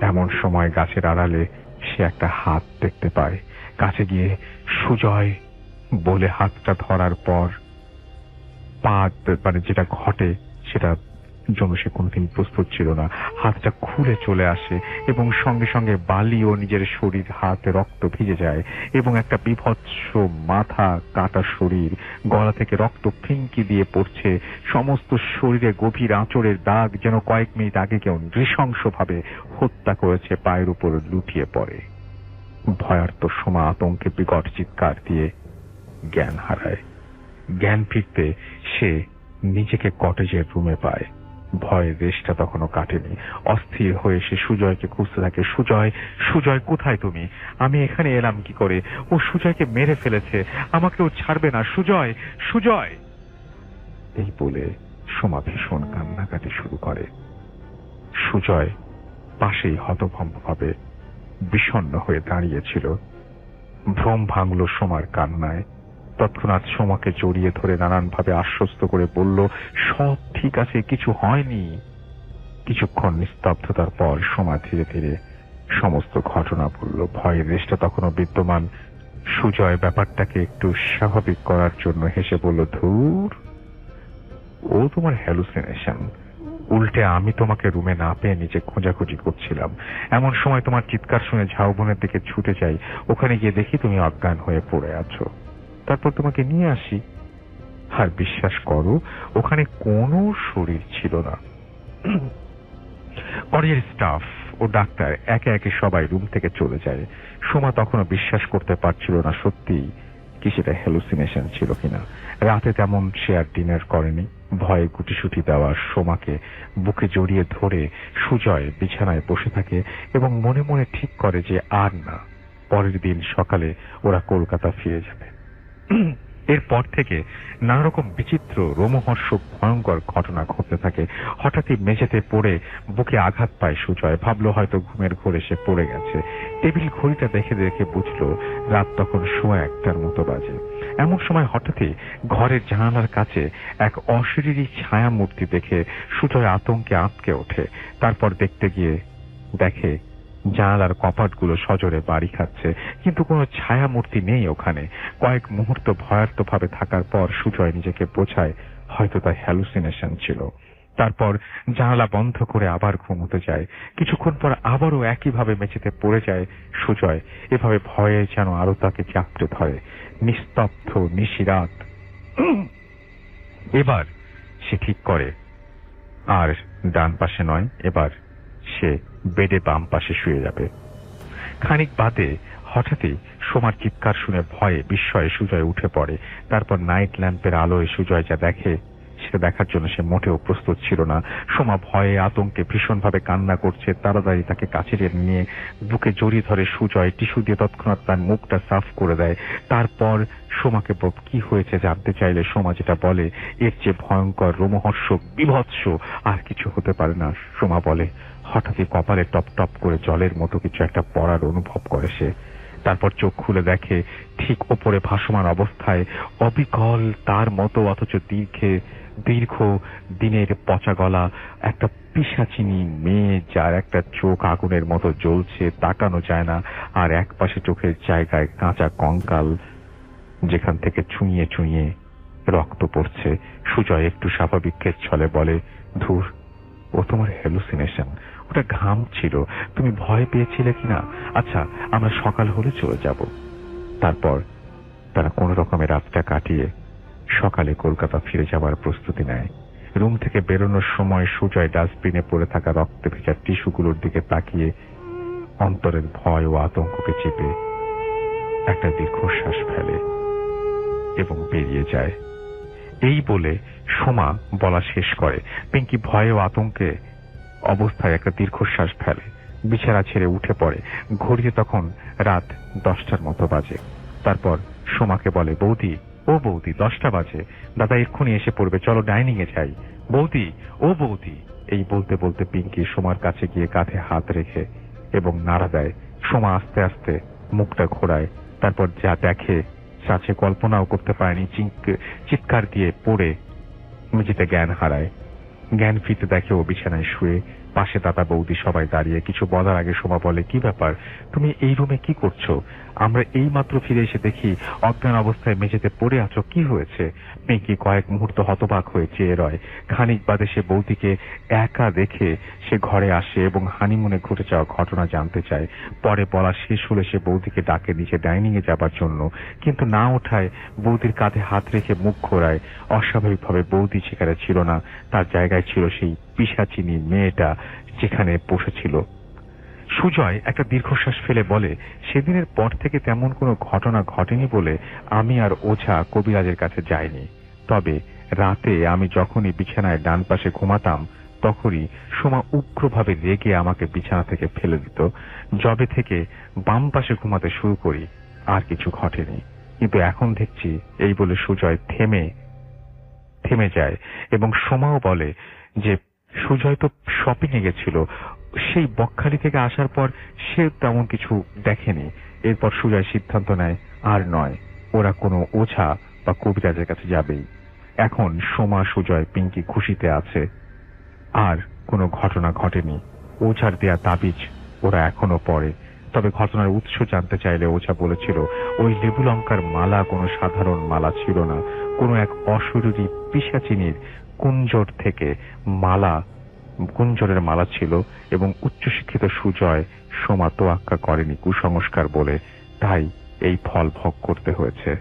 এমন সময় গাছের আড়ালে সে একটা হাত দেখতে পায়। কাছে গিয়ে সুজয় বলে হাতটা ধরার পর যেটা ঘটে সেটা জন্য সে কোনদিন প্রস্তুত ছিল না। হাতটা খুলে চলে আসে এবং সঙ্গে সঙ্গে বালি ও নিজের শরীর, হাত, রক্ত ভিজে যায় এবং একটা বিভৎস মাথা, কাটা শরীর, গলা থেকে রক্ত ফিঙ্কি দিয়ে পড়ছে। সমস্ত শরীরে গভীর আঁচড়ের দাগ, যেন কয়েক মিনিট আগে কেউ নৃশংসভাবে হত্যা করেছে। পায়ের উপর লুটিয়ে পড়ে। ভয়ার্ত সোমা আতঙ্কে বিকট চিৎকার দিয়ে জ্ঞান হারায়। জ্ঞান ফিরতে সে নিজেকে কটেজের রুমে পায়। ভয়ের রেশটা তখনও কাটেনি। অস্থির হয়ে সে সুজয়কে খুঁজতে থাকে। সুজয়, সুজয় কোথায় তুমি? আমি এখানে এলাম কি করে? ও সুজয়কে মেরে ফেলেছে, আমাকেও ছাড়বে না। সুজয়, সুজয়! এই বলে সোমা ভীষণ কান্নাকাটি শুরু করে। সুজয় পাশেই হতভম্বভাবে বিষণ্ণ হয়ে দাঁড়িয়েছিল। ভ্রম ভাঙল সোমার কান্নায়। তৎক্ষণাৎ সোমাকে জড়িয়ে ধরে নানানভাবে আশ্বস্ত করে বলল, সব ঠিক আছে, কিছু হয়নি। কিছুক্ষণ নিস্তব্ধতার পর সোমা ধীরে ধীরে সমস্ত ঘটনা বলল। ভয়ের রেশটা তখনও বিদ্যমান। সুজয় ব্যাপারটাকে একটু স্বাভাবিক করার জন্য হেসে বলল, ধুর, ও তোমার হ্যালুসিনেশন। উল্টে আমি তোমাকে রুমে না পেয়ে নিচে খোঁজাখুঁজি করছিলাম। এমন সময় তোমার চিৎকার শুনে ঝাউবনের দিকে ছুটে যাই। ওখানে গিয়ে দেখি তুমি অজ্ঞান হয়ে পড়ে আছো। তারপর তোমাকে নিয়ে আসি। আর বিশ্বাস করো, ওখানে কোনো শরীর ছিল না। কলেজের স্টাফ ও ডাক্তার একে একে সবাই রুম থেকে চলে যায়। সোমা তখনও বিশ্বাস করতে পারছিল না সত্যি কি সেটা হ্যালুসিনেশন ছিল কিনা। রাতে তেমন সে আর ডিনার করেনি। ভয়ে গুটিসুটি দেওয়া সোমাকে বুকে জড়িয়ে ধরে সুজয় বিছানায় বসে থাকে এবং মনে মনে ঠিক করে যে আর না, পরের দিন সকালে ওরা কলকাতা ফিরে যাবে। এরপর থেকে নানা রকম বিচিত্র, রোমহর্ষক, ভয়ঙ্কর ঘটনা ঘটতে থাকে। হঠাৎই মেঝেতে পড়ে বুকে আঘাত পায় সুজয়। ভাবলো হয়তো ঘুমের ঘোরে সে পড়ে গেছে। টেবিল ঘড়িটা দেখে দেখে বুঝলো রাত তখন 1:15টার মতো বাজে। এমন সময় হঠাৎই ঘরের জানালার কাছে এক অশরীরী ছায়া মূর্তি দেখে সুজয় আতঙ্কে আঁতকে ওঠে। তারপর দেখতে গিয়ে দেখে জানালার কপাটগুলো সজোরে বাড়ি খাচ্ছে, কিন্তু কোনো ছায়া মূর্তি নেই ওখানে। কয়েক মুহূর্ত ভয়ার্তভাবে থাকার পর সুজয় নিজেকে বোঝায় হয়তো তার হ্যালুসিনেশন ছিল। তারপর জানালা বন্ধ করে আবার ঘুমোতে যায়। কিছুক্ষণ পর আবারও একইভাবে মেঝেতে পড়ে যায় সুজয়। এভাবে ভয়ে যেন আরো তাকে চাপটে ধরে। নিস্তব্ধ নিশিরাত। এবার সে ঠিক করে আর ডান পাশে নয়, এবার সে বেডে বাম পাশে শুয়ে যাবে। খানিক বাদে হঠাৎই সোমার চিৎকার শুনে ভয়ে বিস্ময়ে সুজয় উঠে পড়ে। তারপর নাইট ল্যাম্পের আলোয় সুজয় যা দেখে সেটা দেখার জন্য সে মোটেও প্রস্তুত ছিল না। সোমা ভয়ে আতঙ্কে ভীষণভাবে কান্না করছে। তাড়াতাড়ি তাকে কাছে টেনে নিয়ে বুকে জড়িয়ে ধরে সুজয় টিস্যু দিয়ে তৎক্ষণাৎ তার মুখটা সাফ করে দেয়। তারপর সোমাকে কি হয়েছে জানতে চাইলে সোমা যেটা বলে এর চেয়ে ভয়ঙ্কর, রোমহর্ষক, বিভৎস আর কিছু হতে পারে না। সোমা বলে হঠাৎই কপালে টপ টপ করে জলের মতো কিছু একটা পড়ার অনুভব করে সে। তারপর চোখ খুলে দেখে ঠিক ওপরে ভাসমান অবস্থায় অবিকল তার মতো অথচ দীর্ঘ দিনের পচা গলা একটা পিশাচিনী মেয়ে, যার একটা চোখ আগুনের মতো জ্বলছে, তাকানো যায় না। আর এক পাশে চোখের জায়গায় কাঁচা কঙ্কাল, যেখান থেকে ছুঁয়ে ছুঁয়ে রক্ত পড়ছে। সুজয় একটু স্বাভাবিকের ছলে বলে, ধুর, ও তোমার হ্যালুসিনেশন, ওটা ঘাম ছিল। তুমি ভয় পেয়েছিলে কিনা? আচ্ছা, আমরা সকাল হলে চলে যাব। তারপর তারা কোন রকমে রাতটা কাটিয়ে সকালে কলকাতা ফিরে যাওয়ার প্রস্তুতি নেয়। রুম থেকে বেরোনোর সময় সুজয় ডাস্টবিনে পড়ে থাকা রক্তে ভেজা টিস্যুগুলোর দিকে তাকিয়ে অন্তরের ভয় ও আতঙ্ককে চেপে একটা দীর্ঘশ্বাস ফেলে এবং বেরিয়ে যায়। এই বলে সোমা বলা শেষ করে। পিঙ্কি ভয়ে ও আতঙ্কে অবস্থায় একটা দীর্ঘশ্বাস ফেলে, বিছানা ছেড়ে উঠে পড়ে। ঘড়িতে তখন রাত 10টার মতো বাজে। তারপর সোমাকে বলে, বৌদি, ও বৌদি, 10টা বাজে, দাদা এক্ষুনি এসে পড়বে, চলো ডাইনিং এ যাই। বৌদি, ও বৌদি, এই বলতে বলতে পিঙ্কি সোমার কাছে গিয়ে কাঁধে হাত রেখে এবং নাড়া দেয়। সোমা আস্তে আস্তে মুখটা ঘোরায় তারপর যা দেখে তা সে কল্পনাও করতে পারেনি। চিৎকার দিয়ে পড়ে মেঝেতে জ্ঞান হারায়। জ্ঞান ফিরতে দেখে ও বিছানায় শুয়ে, পাশে দাদা বৌদি সবাই দাঁড়িয়ে। কিছু বলার আগে সোমা বলে, কি ব্যাপার, তুমি এই রুমে কি করছো? আমরা এই মাত্র ফিরে এসে দেখি অজ্ঞান অবস্থায় মেঝেতে পড়ে আছো, কি হয়েছে? পিঙ্কি কয়েক মুহূর্ত হতবাক হয়ে চেয়ে রয়। খানিক বাদে সে বৌদিকে একা দেখে সে ঘরে আসে এবং হানিমুনে ঘটে যাওয়া ঘটনা জানতে চায়। পরে বলা শেষ হলে সে বৌদিকে ডাকে নিচে ডাইনিং এ যাবার জন্য, কিন্তু না ওঠায় বৌদির কাঁধে হাত রেখে মুখ ঘোরায়। অস্বাভাবিকভাবে বৌদি সেখানে ছিল না, তার জায়গায় ছিল সেই পিশাচিনী মেয়েটা যেখানে বসেছিল। সুজয় একটা দীর্ঘশ্বাস ফেলে বলে, সেদিনের পর থেকে তেমন কোনো ঘটনা ঘটেনি বলে আমি আর ওঝা কবিরাজের কাছে যাইনি। তবে রাতে আমি যখনই বিছানায় ডান পাশে ঘুমাতাম তখনই সোমা উগ্রভাবে রেগে আমাকে বিছানা থেকে ফেলে দিত। যবে থেকে বাম পাশে ঘুমাতে শুরু করি আর কিছু ঘটেনি। কিন্তু এখন দেখছি, এই বলে সুজয় থেমে যায় এবং সোমাও বলে যে সুজয় তো শপিং এ গেছিল, সেই বকখালি থেকে আসার পর সে তেমন কিছু দেখেনি। এরপর সুজয় সিদ্ধান্ত নেয় আর নয়, ওরা কোনো ওঝা বা কবিরাজের কাছে যাবেই। এখন সোমা, সুজয়, পিঙ্কি খুশিতে আছে, আর কোনো ঘটনা ঘটেনি। ওঝার দেয়া তাবিজ ওরা এখনো পড়ে। তবে ঘটনার উৎস জানতে চাইলে ওঝা বলেছিল ওই লেবু লঙ্কার মালা কোনো সাধারণ মালা ছিল না, কোনো এক অশরীরী পিশাচিনীর কুঞ্জরের মালা ছিল এবং উচ্চশিক্ষিত সুজয় সোমা তোয়াক্কা করেনি কুসংস্কার বলে, তাই এই ফল ভোগ করতে হয়েছে।